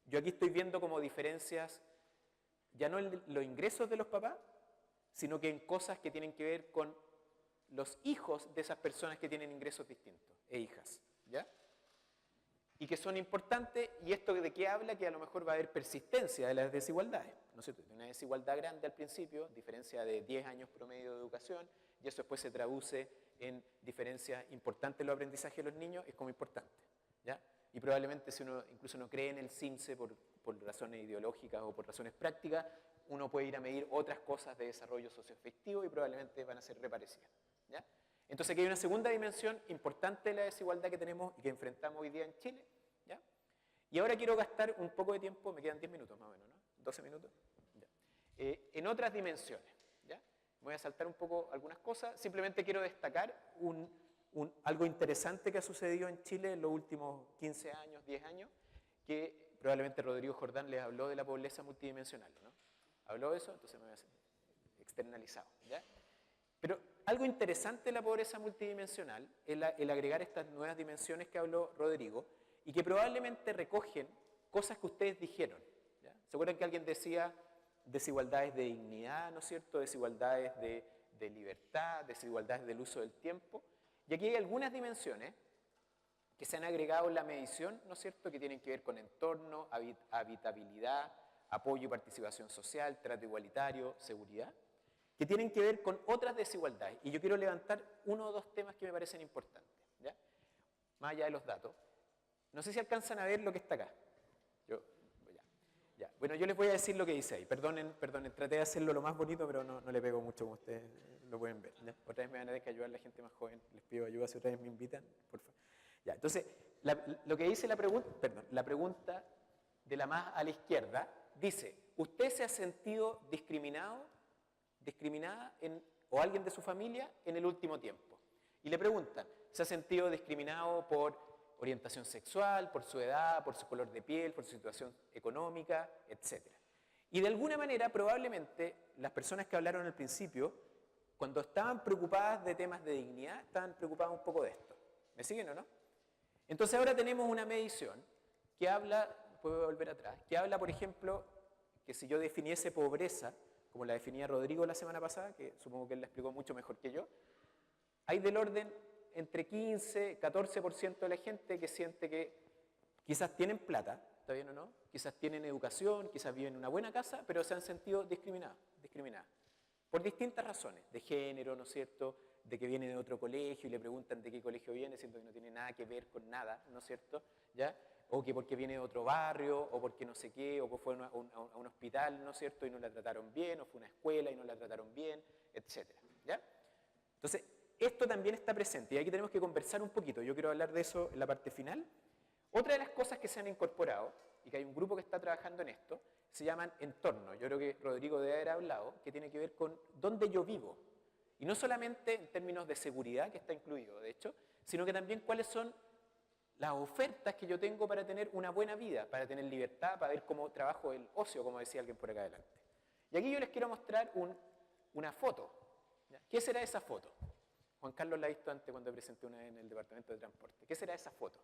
yo aquí estoy viendo como diferencias, ya no en los ingresos de los papás, sino que en cosas que tienen que ver con los hijos de esas personas que tienen ingresos distintos, e hijas, ¿ya? Y que son importantes, y esto de qué habla, que a lo mejor va a haber persistencia de las desigualdades, ¿no es cierto? Una desigualdad grande al principio, diferencia de 10 años promedio de educación, y eso después se traduce en diferencias importantes en los aprendizajes de los niños, es como importante, ¿ya? Y probablemente si uno incluso no cree en el CIMSE por razones ideológicas o por razones prácticas, uno puede ir a medir otras cosas de desarrollo socioafectivo y probablemente van a ser reparecidas, ¿ya? Entonces aquí hay una segunda dimensión importante de la desigualdad que tenemos y que enfrentamos hoy día en Chile, ¿ya? Y ahora quiero gastar un poco de tiempo, me quedan 10 minutos más o menos, ¿no? 12 minutos, ya. En otras dimensiones, ¿ya? Voy a saltar un poco algunas cosas, simplemente quiero destacar algo interesante que ha sucedido en Chile en los últimos 15 años, 10 años, que probablemente Rodrigo Jordán les habló de la pobreza multidimensional, ¿no? ¿Habló de eso? Entonces me voy a hacer externalizado, ¿ya? Pero algo interesante de la pobreza multidimensional es el agregar estas nuevas dimensiones que habló Rodrigo y que probablemente recogen cosas que ustedes dijeron, ¿ya? ¿Se acuerdan que alguien decía desigualdades de dignidad, ¿no es cierto? Desigualdades de libertad, desigualdades del uso del tiempo. Y aquí hay algunas dimensiones que se han agregado en la medición, ¿no es cierto?, que tienen que ver con entorno, habitabilidad, apoyo y participación social, trato igualitario, seguridad, que tienen que ver con otras desigualdades. Y yo quiero levantar uno o dos temas que me parecen importantes, ¿ya? Más allá de los datos. No sé si alcanzan a ver lo que está acá. Ya. Bueno, yo les voy a decir lo que dice ahí. Perdonen, traté de hacerlo lo más bonito, pero no le pego mucho como ustedes lo pueden ver, ¿ya? Otra vez me van a tener que ayudar la gente más joven. Les pido ayuda si otra vez me invitan, por favor. Ya, entonces, lo que dice la pregunta de la más a la izquierda, dice, ¿usted se ha sentido discriminada o alguien de su familia en el último tiempo? Y le preguntan, ¿se ha sentido discriminado por orientación sexual, por su edad, por su color de piel, por su situación económica, etcétera? Y de alguna manera, probablemente, las personas que hablaron al principio, cuando estaban preocupadas de temas de dignidad, estaban preocupadas un poco de esto. ¿Me siguen o no? Entonces ahora tenemos una medición que habla, puedo volver atrás, que habla, por ejemplo, que si yo definiese pobreza, como la definía Rodrigo la semana pasada, que supongo que él la explicó mucho mejor que yo, hay del orden entre 15, 14% de la gente que siente que quizás tienen plata, ¿está bien o no? Quizás tienen educación, quizás viven en una buena casa, pero se han sentido discriminadas, por distintas razones, de género, ¿no es cierto?, de que viene de otro colegio y le preguntan de qué colegio viene, siendo que no tiene nada que ver con nada, ¿no es cierto?, ¿ya? O que porque viene de otro barrio, o porque no sé qué, o que fue a un hospital, ¿no es cierto?, y no la trataron bien, o fue a una escuela y no la trataron bien, etcétera, ¿ya? Entonces, esto también está presente y aquí tenemos que conversar un poquito. Yo quiero hablar de eso en la parte final. Otra de las cosas que se han incorporado, y que hay un grupo que está trabajando en esto, se llaman entorno. Yo creo que Rodrigo debe haber hablado, que tiene que ver con dónde yo vivo. Y no solamente en términos de seguridad, que está incluido, de hecho, sino que también cuáles son las ofertas que yo tengo para tener una buena vida, para tener libertad, para ver cómo trabajo el ocio, como decía alguien por acá adelante. Y aquí yo les quiero mostrar una foto. ¿Ya? ¿Qué será esa foto? Juan Carlos la ha visto antes cuando presenté una vez en el Departamento de Transporte. ¿Qué será esa foto?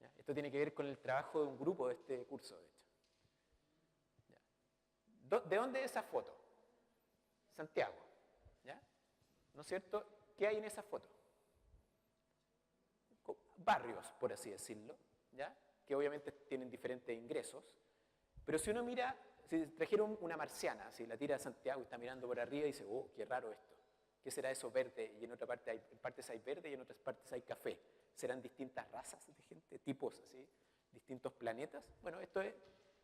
¿Ya? Esto tiene que ver con el trabajo de un grupo de este curso, de hecho. ¿Ya? ¿De dónde es esa foto? Santiago. ¿Ya? ¿No es cierto? ¿Qué hay en esa foto? Barrios, por así decirlo, ¿ya? Que obviamente tienen diferentes ingresos. Pero si uno mira, si trajeron una marciana, si la tira a Santiago y está mirando por arriba y dice, oh, qué raro esto. ¿Qué será eso verde? Y en partes hay verde y en otras partes hay café. ¿Serán distintas razas de gente? ¿Tipos así? ¿Distintos planetas? Bueno, esto es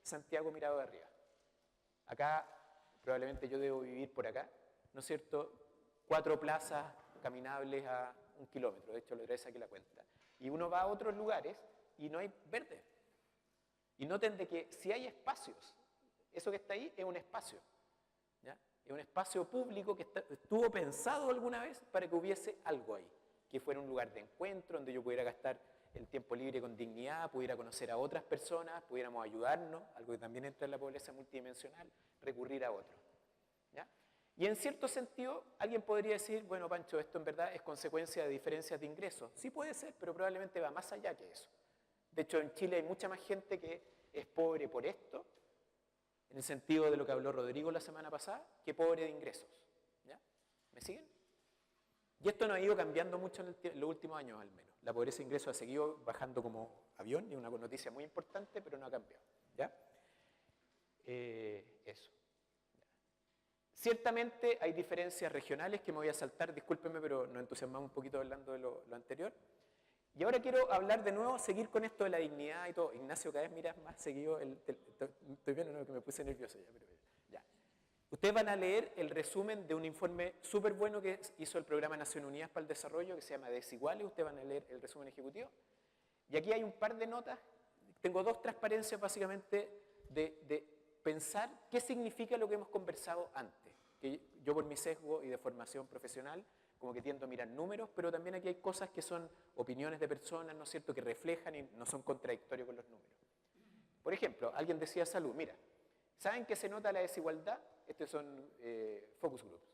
Santiago mirado de arriba. Acá, probablemente yo debo vivir por acá, ¿no es cierto? 4 plazas caminables a 1 kilómetro. De hecho, lo traes aquí la cuenta. Y uno va a otros lugares y no hay verde. Y noten de que si hay espacios, eso que está ahí es un espacio. ¿Ya? Es un espacio público que estuvo pensado alguna vez para que hubiese algo ahí, que fuera un lugar de encuentro donde yo pudiera gastar el tiempo libre con dignidad, pudiera conocer a otras personas, pudiéramos ayudarnos, algo que también entra en la pobreza multidimensional, recurrir a otros. ¿Ya? Y en cierto sentido, alguien podría decir, bueno, Pancho, esto en verdad es consecuencia de diferencias de ingresos. Sí puede ser, pero probablemente va más allá que eso. De hecho, en Chile hay mucha más gente que es pobre por esto, en el sentido de lo que habló Rodrigo la semana pasada, que pobre de ingresos. ¿Ya? ¿Me siguen? Y esto no ha ido cambiando mucho en los últimos años al menos. La pobreza de ingresos ha seguido bajando como avión, y es una noticia muy importante, pero no ha cambiado. ¿Ya? Eso. Ciertamente hay diferencias regionales que me voy a saltar, discúlpenme, pero nos entusiasmamos un poquito hablando de lo anterior. Y ahora quiero hablar de nuevo, seguir con esto de la dignidad y todo. Ignacio, cada vez miras más seguido, estoy viendo, no, que me puse nervioso ya, pero ya. Ustedes van a leer el resumen de un informe súper bueno que hizo el Programa Naciones Unidas para el Desarrollo, que se llama Desiguales. Ustedes van a leer el resumen ejecutivo. Y aquí hay un par de notas. Tengo dos transparencias básicamente de pensar qué significa lo que hemos conversado antes. Que yo por mi sesgo y de formación profesional, como que tiendo a mirar números, pero también aquí hay cosas que son opiniones de personas, ¿no es cierto?, que reflejan y no son contradictorios con los números. Por ejemplo, alguien decía salud. Mira, ¿saben qué se nota la desigualdad? Estos son focus groups.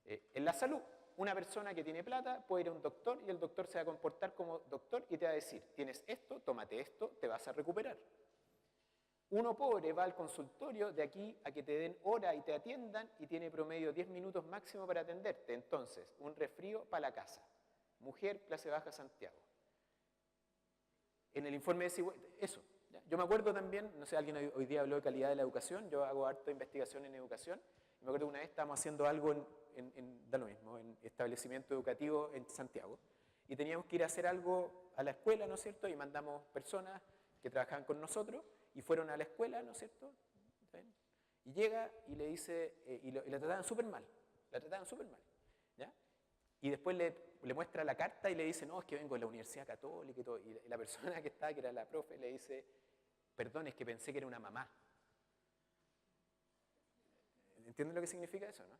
En la salud, una persona que tiene plata puede ir a un doctor y el doctor se va a comportar como doctor y te va a decir, tienes esto, tómate esto, te vas a recuperar. Uno pobre va al consultorio de aquí a que te den hora y te atiendan y tiene promedio 10 minutos máximo para atenderte. Entonces, un resfrío para la casa. Mujer, clase baja, Santiago. En el informe de eso. ¿Ya? Yo me acuerdo también, no sé, alguien hoy día habló de calidad de la educación, yo hago harta investigación en educación, y me acuerdo que una vez estábamos haciendo algo da lo mismo, en establecimiento educativo en Santiago, y teníamos que ir a hacer algo a la escuela, ¿no es cierto?, y mandamos personas que trabajaban con nosotros, y fueron a la escuela, ¿no es cierto?, y llega y le dice, y la trataban súper mal, ¿ya? Y después le muestra la carta y le dice, no, es que vengo de la Universidad Católica y todo. Y la persona que estaba, que era la profe, le dice, perdón, es que pensé que era una mamá. ¿Entienden lo que significa eso, no?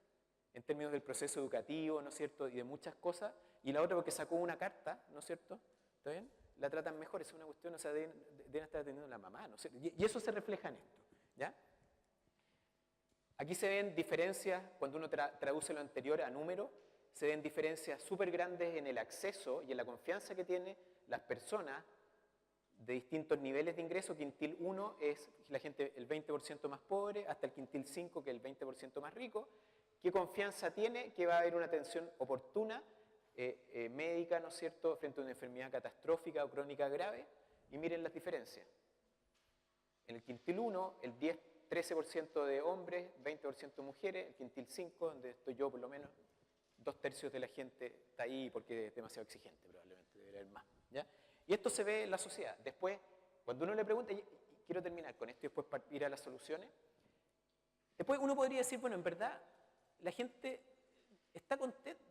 En términos del proceso educativo, ¿no es cierto?, y de muchas cosas. Y la otra porque sacó una carta, ¿no es cierto?, ¿está bien? La tratan mejor, es una cuestión, o sea, deben estar atendiendo a la mamá, ¿no es cierto? Y eso se refleja en esto, ¿ya? Aquí se ven diferencias, cuando uno traduce lo anterior a número, se ven diferencias súper grandes en el acceso y en la confianza que tienen las personas de distintos niveles de ingreso. Quintil 1 es la gente el 20% más pobre, hasta el quintil 5, que es el 20% más rico. ¿Qué confianza tiene que va a haber una atención oportuna, médica, ¿no es cierto?, frente a una enfermedad catastrófica o crónica grave? Y miren las diferencias. En el quintil 1, el 13% de hombres, 20% mujeres. El quintil 5, donde estoy yo por lo menos, 2/3 de la gente está ahí porque es demasiado exigente, probablemente debería haber más, ¿ya? Y esto se ve en la sociedad. Después, cuando uno le pregunta, y quiero terminar con esto y después ir a las soluciones, después uno podría decir, bueno, en verdad, la gente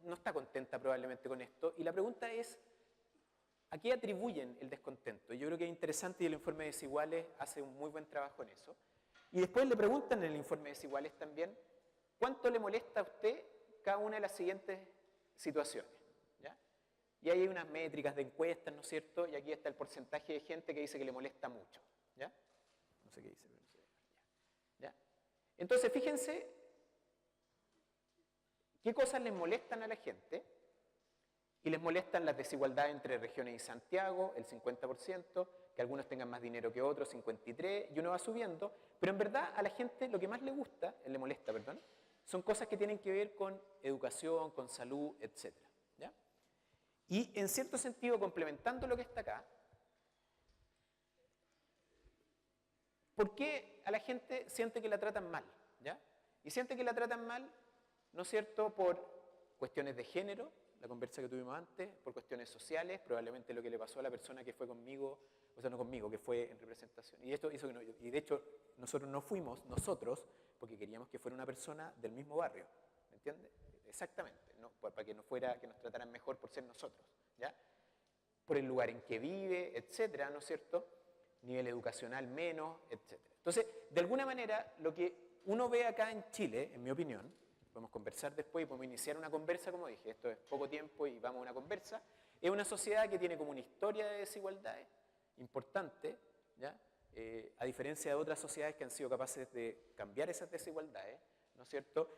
no está contenta probablemente con esto, y la pregunta es, ¿a qué atribuyen el descontento? Y yo creo que es interesante y el informe de Desiguales hace un muy buen trabajo en eso. Y después le preguntan en el informe de Desiguales también, ¿cuánto le molesta a usted cada una de las siguientes situaciones? ¿Ya? Y ahí hay unas métricas de encuestas, ¿no es cierto? Y aquí está el porcentaje de gente que dice que le molesta mucho. ¿Ya? No sé qué dice, pero no sé. ¿Ya? Entonces, fíjense qué cosas les molestan a la gente. Y les molestan las desigualdades entre regiones y Santiago, el 50%, que algunos tengan más dinero que otros, 53%, y uno va subiendo. Pero en verdad a la gente lo que más le molesta, son cosas que tienen que ver con educación, con salud, etc. ¿Ya? Y en cierto sentido, complementando lo que está acá, ¿por qué a la gente siente que la tratan mal? ¿Ya? Y siente que la tratan mal, ¿no es cierto?, por cuestiones de género, la conversa que tuvimos antes, por cuestiones sociales, probablemente lo que le pasó a la persona que fue conmigo, o sea, no conmigo, que fue en representación. Y esto hizo que no, y de hecho, nosotros no fuimos, porque queríamos que fuera una persona del mismo barrio, ¿me entiendes? Exactamente, ¿no? Para que que nos trataran mejor por ser nosotros, ¿ya? Por el lugar en que vive, etcétera, ¿no es cierto? Nivel educacional menos, etcétera. Entonces, de alguna manera, lo que uno ve acá en Chile, en mi opinión, podemos conversar después y podemos iniciar una conversa, como dije, esto es poco tiempo y vamos a una conversa, es una sociedad que tiene como una historia de desigualdades importante, ¿ya? A diferencia de otras sociedades que han sido capaces de cambiar esas desigualdades, ¿no es cierto?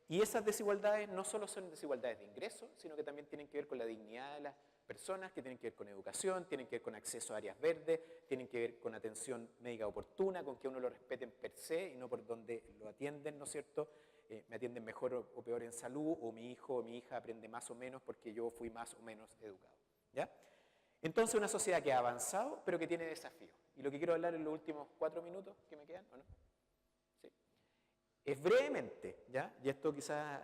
Y esas desigualdades no solo son desigualdades de ingresos, sino que también tienen que ver con la dignidad de las personas, que tienen que ver con educación, tienen que ver con acceso a áreas verdes, tienen que ver con atención médica oportuna, con que uno lo respeten per se y no por donde lo atienden, ¿no es cierto? me atienden mejor o peor en salud, o mi hijo o mi hija aprende más o menos porque yo fui más o menos educado. ¿Ya? Entonces, una sociedad que ha avanzado, pero que tiene desafíos. Y lo que quiero hablar en los últimos 4 minutos que me quedan, ¿o no? ¿Sí? Es brevemente, ¿ya? Y esto quizás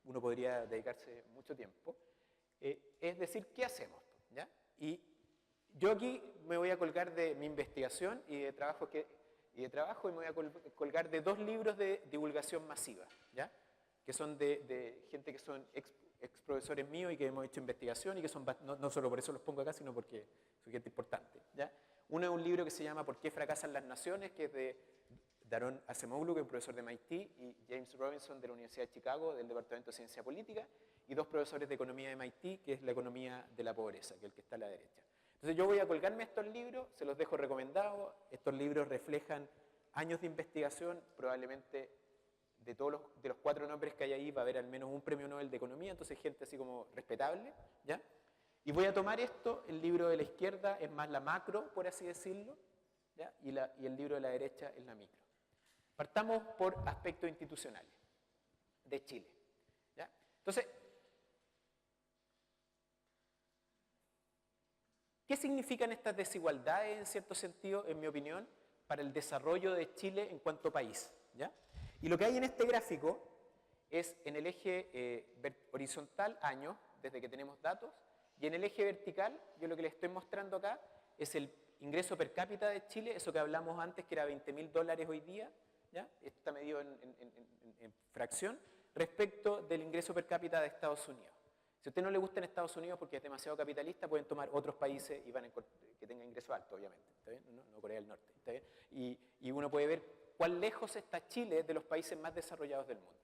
uno podría dedicarse mucho tiempo, es decir, ¿qué hacemos? ¿Ya? Y yo aquí me voy a colgar de mi investigación y de trabajo y me voy a colgar de 2 libros de divulgación masiva, ¿ya? Que son de gente que son ex profesores míos y que hemos hecho investigación y que son, no solo por eso los pongo acá, sino porque son gente importante, ¿ya? Uno es un libro que se llama ¿Por qué fracasan las naciones?, que es de Daron Acemoglu, que es un profesor de MIT, y James Robinson de la Universidad de Chicago, del Departamento de Ciencia Política, y 2 profesores de economía de MIT, que es la economía de la pobreza, que es el que está a la derecha. Entonces yo voy a colgarme estos libros, se los dejo recomendados. Estos libros reflejan años de investigación, probablemente de los 4 nombres que hay ahí va a haber al menos un premio Nobel de Economía, entonces gente así como respetable, ¿ya? Y voy a tomar esto, el libro de la izquierda es más la macro, por así decirlo, ¿ya? Y el libro de la derecha es la micro. Partamos por aspectos institucionales de Chile, ¿ya? Entonces, ¿qué significan estas desigualdades, en cierto sentido, en mi opinión, para el desarrollo de Chile en cuanto país? ¿Ya? Y lo que hay en este gráfico es en el eje horizontal, años, desde que tenemos datos, y en el eje vertical, yo lo que les estoy mostrando acá, es el ingreso per cápita de Chile, eso que hablamos antes, que era $20.000 hoy día, ¿ya? Esto está medido en fracción, respecto del ingreso per cápita de Estados Unidos. Si a usted no le gusta en Estados Unidos porque es demasiado capitalista, pueden tomar otros países y van a que tengan ingreso alto, obviamente, ¿está bien? No Corea del Norte, ¿está bien? Y uno puede ver cuán lejos está Chile de los países más desarrollados del mundo.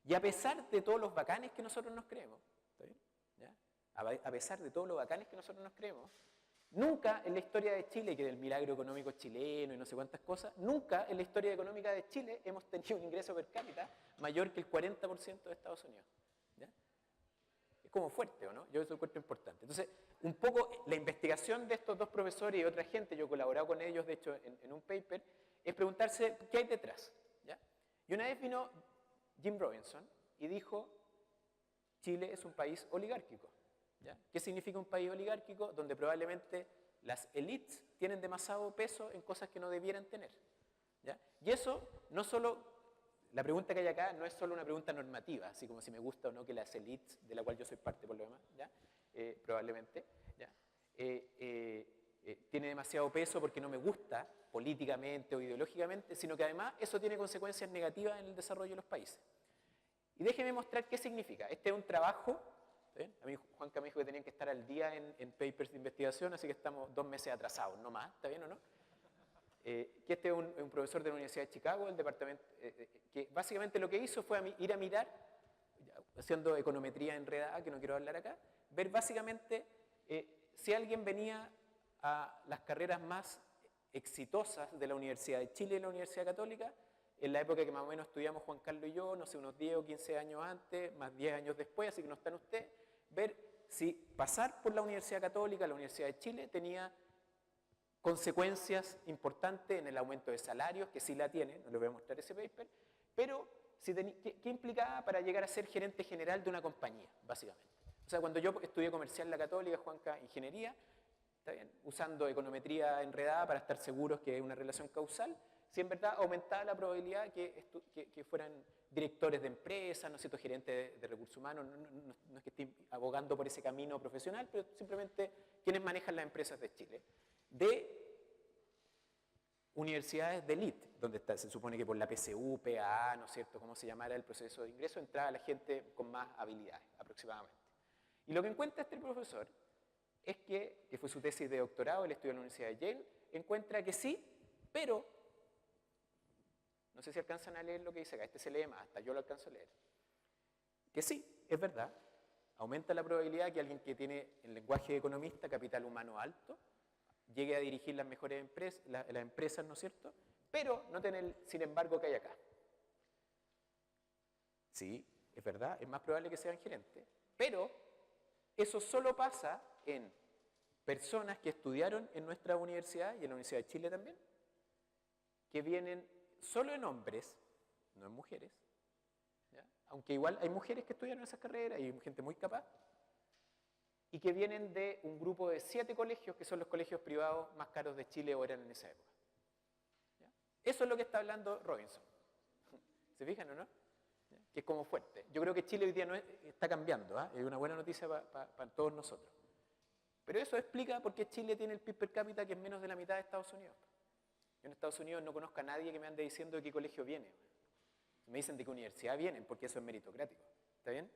Y a pesar de todos los bacanes que nosotros nos creemos, ¿está bien? ¿Ya? A pesar de todos los bacanes que nosotros nos creemos, nunca en la historia de Chile, que del milagro económico chileno y no sé cuántas cosas, nunca en la historia económica de Chile hemos tenido un ingreso per cápita mayor que el 40% de Estados Unidos. ¿Ya? Es como fuerte, ¿o no? Yo eso encuentro importante. Entonces, un poco la investigación de estos 2 profesores y otra gente, yo he colaborado con ellos, de hecho, en un paper, es preguntarse qué hay detrás. ¿Ya? Y una vez vino Jim Robinson y dijo, Chile es un país oligárquico. ¿Ya? ¿Qué significa un país oligárquico? Donde probablemente las élites tienen demasiado peso en cosas que no debieran tener. ¿Ya? Y eso no solo, la pregunta que hay acá no es solo una pregunta normativa, así como si me gusta o no que las élites, de la cual yo soy parte por lo demás, ¿ya? Probablemente, ¿ya? Tiene demasiado peso porque no me gusta políticamente o ideológicamente, sino que además eso tiene consecuencias negativas en el desarrollo de los países. Y déjenme mostrar qué significa. Este es un trabajo, ¿bien? A mí Juanca me dijo que tenían que estar al día en papers de investigación, así que estamos 2 meses atrasados, no más, ¿está bien o no? Que este es un profesor de la Universidad de Chicago, el departamento, que básicamente lo que hizo fue ir a mirar, haciendo econometría enredada, que no quiero hablar acá, ver básicamente si alguien venía a las carreras más exitosas de la Universidad de Chile y la Universidad Católica, en la época que más o menos estudiamos Juan Carlos y yo, no sé, unos 10 o 15 años antes, más 10 años después, así que no están ustedes, ver si pasar por la Universidad Católica, la Universidad de Chile, tenía consecuencias importantes en el aumento de salarios, que sí la tiene, no les voy a mostrar ese paper, pero ¿qué implicaba para llegar a ser gerente general de una compañía, básicamente? O sea, cuando yo estudié comercial en la Católica, Juanca, ingeniería, ¿está bien? Usando econometría enredada para estar seguros que hay una relación causal, si en verdad aumentaba la probabilidad que fueran directores de empresas, ¿no es cierto?, gerentes de recursos humanos, no es que esté abogando por ese camino profesional, pero simplemente quienes manejan las empresas de Chile, de universidades de élite, donde se supone que por la PSU, PAA, ¿no es cierto?, como se llamara el proceso de ingreso, entraba la gente con más habilidades, aproximadamente. Y lo que encuentra este profesor es que fue su tesis de doctorado, él estudió en la Universidad de Yale, encuentra que sí, pero, no sé si alcanzan a leer lo que dice acá, este se lee más, hasta yo lo alcanzo a leer, que sí, es verdad, aumenta la probabilidad que alguien que tiene, en lenguaje de economista, capital humano alto, llegue a dirigir las mejores empresas, las empresas, ¿no es cierto?, pero no tener, sin embargo, que hay acá. Sí, es verdad, es más probable que sean gerentes, pero eso solo pasa en personas que estudiaron en nuestra universidad y en la Universidad de Chile también, que vienen solo en hombres no en mujeres, ¿ya? Aunque igual hay mujeres que estudian esas carreras y hay gente muy capaz, y que vienen de un grupo de 7 colegios, que son los colegios privados más caros de Chile o eran en esa época. ¿Ya? Eso es lo que está hablando Robinson. ¿Se fijan o no? ¿Ya? Que es como fuerte. Yo creo que Chile hoy día está cambiando, ¿eh? Es una buena noticia para todos nosotros. Pero eso explica por qué Chile tiene el PIB per cápita que es menos de la mitad de Estados Unidos. Yo en Estados Unidos no conozco a nadie que me ande diciendo de qué colegio viene. Me dicen de qué universidad vienen, porque eso es meritocrático. ¿Está bien?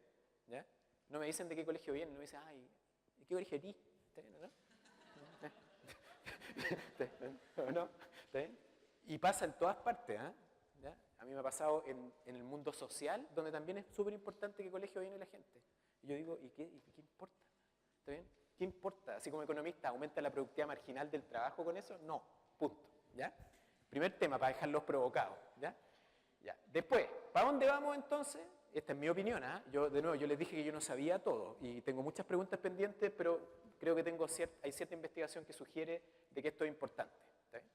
¿Ya? No me dicen de qué colegio vienen, no me dicen, ay, ¿de qué colegio eres? ¿Está bien o no? ¿O no? ¿Está bien? Y pasa en todas partes, ¿eh? ¿Ya? A mí me ha pasado en el mundo social, donde también es súper importante qué colegio viene la gente. Y yo digo, ¿y qué importa? ¿Está bien? ¿Qué importa? Así como economista, ¿aumenta la productividad marginal del trabajo con eso? No, punto. ¿Ya? Primer tema, para dejarlos provocados. ¿Ya? Ya. Después, ¿para dónde vamos entonces? Esta es mi opinión, ¿eh? Yo les dije que yo no sabía todo y tengo muchas preguntas pendientes, pero creo que hay cierta investigación que sugiere de que esto es importante. ¿Está bien?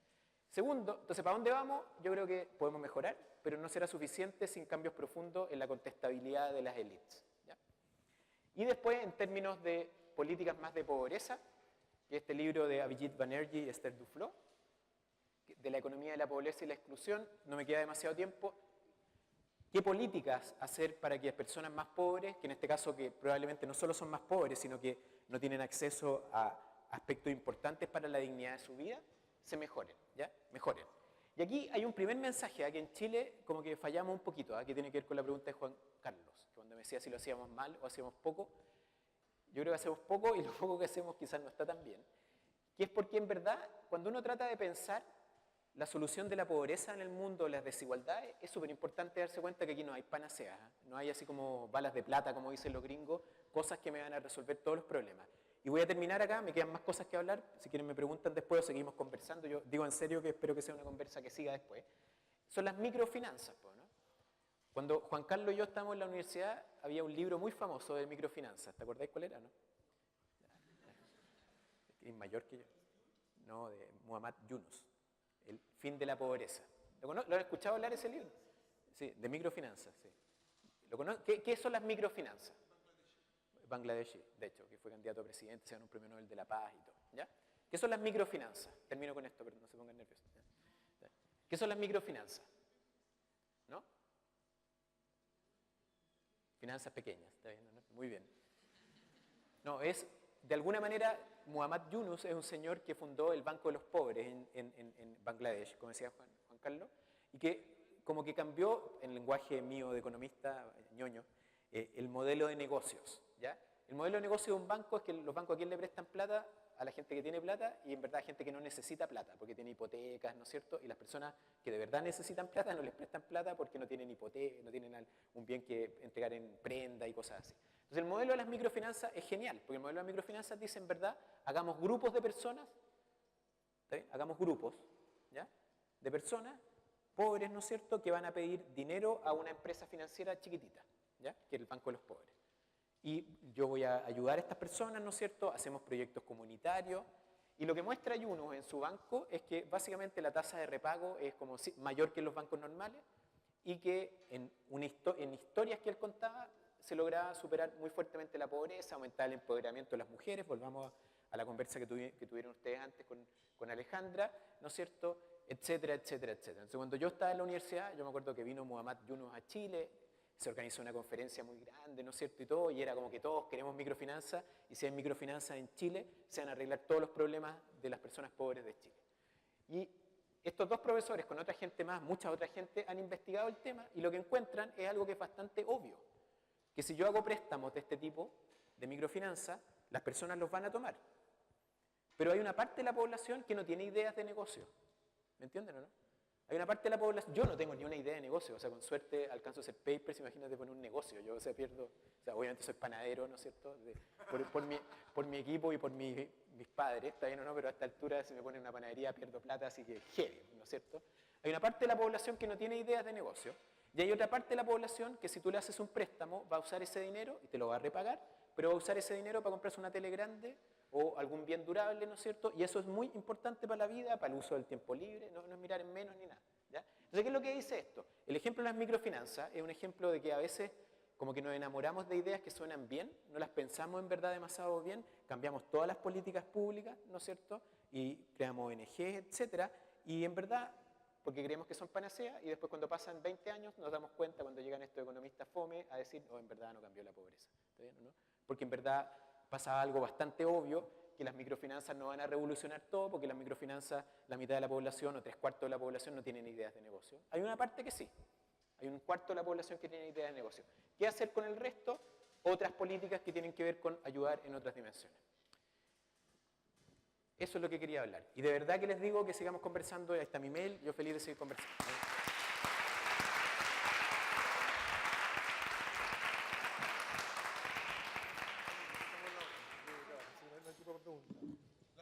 Segundo, entonces, ¿para dónde vamos? Yo creo que podemos mejorar, pero no será suficiente sin cambios profundos en la contestabilidad de las élites. ¿Ya? Y después, en términos de políticas más de pobreza, que este libro de Abhijit Banerjee y Esther Duflo, de la economía de la pobreza y la exclusión, no me queda demasiado tiempo. ¿Qué políticas hacer para que las personas más pobres, que en este caso que probablemente no solo son más pobres, sino que no tienen acceso a aspectos importantes para la dignidad de su vida, se mejoren, ¿ya? Mejoren. Y aquí hay un primer mensaje, que en Chile como que fallamos un poquito, que tiene que ver con la pregunta de Juan Carlos, que cuando me decía si lo hacíamos mal o hacíamos poco. Yo creo que hacemos poco y lo poco que hacemos quizás no está tan bien. Que es porque en verdad, cuando uno trata de pensar la solución de la pobreza en el mundo, las desigualdades, es súper importante darse cuenta que aquí no hay panaceas, no hay así como balas de plata, como dicen los gringos, cosas que me van a resolver todos los problemas. Y voy a terminar acá, me quedan más cosas que hablar, si quieren me preguntan después o seguimos conversando, yo digo en serio que espero que sea una conversa que siga después. Son las microfinanzas, ¿no? Cuando Juan Carlos y yo estábamos en la universidad, había un libro muy famoso de microfinanzas, ¿te acordáis cuál era, no? Es mayor que yo. No, de Muhammad Yunus. El fin de la pobreza. ¿Lo han escuchado hablar ese libro? Sí, de microfinanzas, sí. ¿Qué son las microfinanzas? Bangladeshi, de hecho, que fue candidato a presidente, se ganó un premio Nobel de la Paz y todo. ¿Ya? ¿Qué son las microfinanzas? Termino con esto, pero no se pongan nerviosos. ¿Ya? ¿Qué son las microfinanzas? ¿No? Finanzas pequeñas, ¿está bien? ¿No? Muy bien. No, de alguna manera, Muhammad Yunus es un señor que fundó el Banco de los Pobres en Bangladesh, como decía Juan Carlos, y que como que cambió, en lenguaje mío de economista, ñoño, el modelo de negocios. ¿Ya? El modelo de negocio de un banco es que los bancos a quién le prestan plata, a la gente que tiene plata, y en verdad a gente que no necesita plata, porque tiene hipotecas, ¿no es cierto? Y las personas que de verdad necesitan plata no les prestan plata porque no tienen hipoteca, no tienen un bien que entregar en prenda y cosas así. Entonces el modelo de las microfinanzas es genial, porque el modelo de las microfinanzas dice en verdad, hagamos grupos de personas, ¿está bien? Hagamos grupos, ¿ya? De personas pobres, ¿no es cierto?, que van a pedir dinero a una empresa financiera chiquitita, ¿ya? Que es el Banco de los Pobres. Y yo voy a ayudar a estas personas, ¿no es cierto?, hacemos proyectos comunitarios, y lo que muestra Yunus en su banco es que básicamente la tasa de repago es como mayor que en los bancos normales, y que en historias que él contaba, se lograba superar muy fuertemente la pobreza, aumentar el empoderamiento de las mujeres, volvamos a la conversa que tuvieron ustedes antes con Alejandra, ¿no es cierto?, etcétera, etcétera, etcétera. Entonces, cuando yo estaba en la universidad, yo me acuerdo que vino Muhammad Yunus a Chile, se organizó una conferencia muy grande, ¿no es cierto?, y todo, y era como que todos queremos microfinanzas, y si hay microfinanzas en Chile, se van a arreglar todos los problemas de las personas pobres de Chile. Y estos dos profesores, con otra gente más, mucha otra gente, han investigado el tema, y lo que encuentran es algo que es bastante obvio, que si yo hago préstamos de este tipo, de microfinanza, las personas los van a tomar. Pero hay una parte de la población que no tiene ideas de negocio. ¿Me entienden o no? Hay una parte de la población, yo no tengo ni una idea de negocio, o sea, con suerte alcanzo a hacer papers, imagínate poner un negocio, yo, o sea, obviamente soy panadero, ¿no es cierto?, por mi equipo y por mis padres, está bien o no, pero a esta altura si me ponen una panadería pierdo plata, así que heavy, ¿no es cierto? Hay una parte de la población que no tiene ideas de negocio, y hay otra parte de la población que si tú le haces un préstamo, va a usar ese dinero y te lo va a repagar, pero va a usar ese dinero para comprarse una tele grande o algún bien durable, ¿no es cierto? Y eso es muy importante para la vida, para el uso del tiempo libre, no es mirar en menos ni nada, ¿ya? Entonces Entonces, ¿qué es lo que dice esto? El ejemplo de las microfinanzas es un ejemplo de que a veces como que nos enamoramos de ideas que suenan bien, no las pensamos en verdad demasiado bien, cambiamos todas las políticas públicas, ¿no es cierto? Y creamos ONG, etcétera, y en verdad, porque creemos que son panaceas, y después cuando pasan 20 años nos damos cuenta cuando llegan estos economistas fome a decir, en verdad no cambió la pobreza. ¿Está bien o no? Porque en verdad pasa algo bastante obvio, que las microfinanzas no van a revolucionar todo, porque las microfinanzas, la mitad de la población o 3/4 de la población no tienen ideas de negocio. Hay una parte que sí. Hay 1/4 de la población que tiene ideas de negocio. ¿Qué hacer con el resto? Otras políticas que tienen que ver con ayudar en otras dimensiones. Eso es lo que quería hablar. Y de verdad que les digo que sigamos conversando. Ahí está mi mail. Yo feliz de seguir conversando.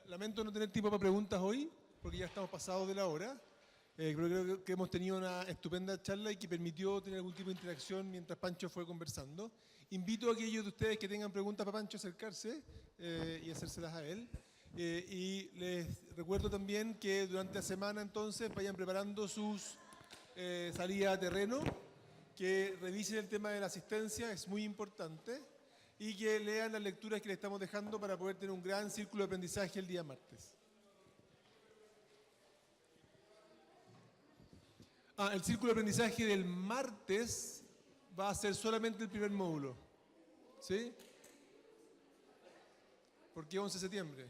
Lamento no tener tiempo para preguntas hoy, porque ya estamos pasados de la hora. Creo que hemos tenido una estupenda charla y que permitió tener algún tipo de interacción mientras Pancho fue conversando. Invito a aquellos de ustedes que tengan preguntas para Pancho a acercarse y hacérselas a él. Y les recuerdo también que durante la semana entonces vayan preparando sus salidas a terreno, que revisen el tema de la asistencia, es muy importante, y que lean las lecturas que le estamos dejando para poder tener un gran círculo de aprendizaje el día martes. El círculo de aprendizaje del martes va a ser solamente el primer módulo. ¿Sí? ¿Por qué 11 de septiembre?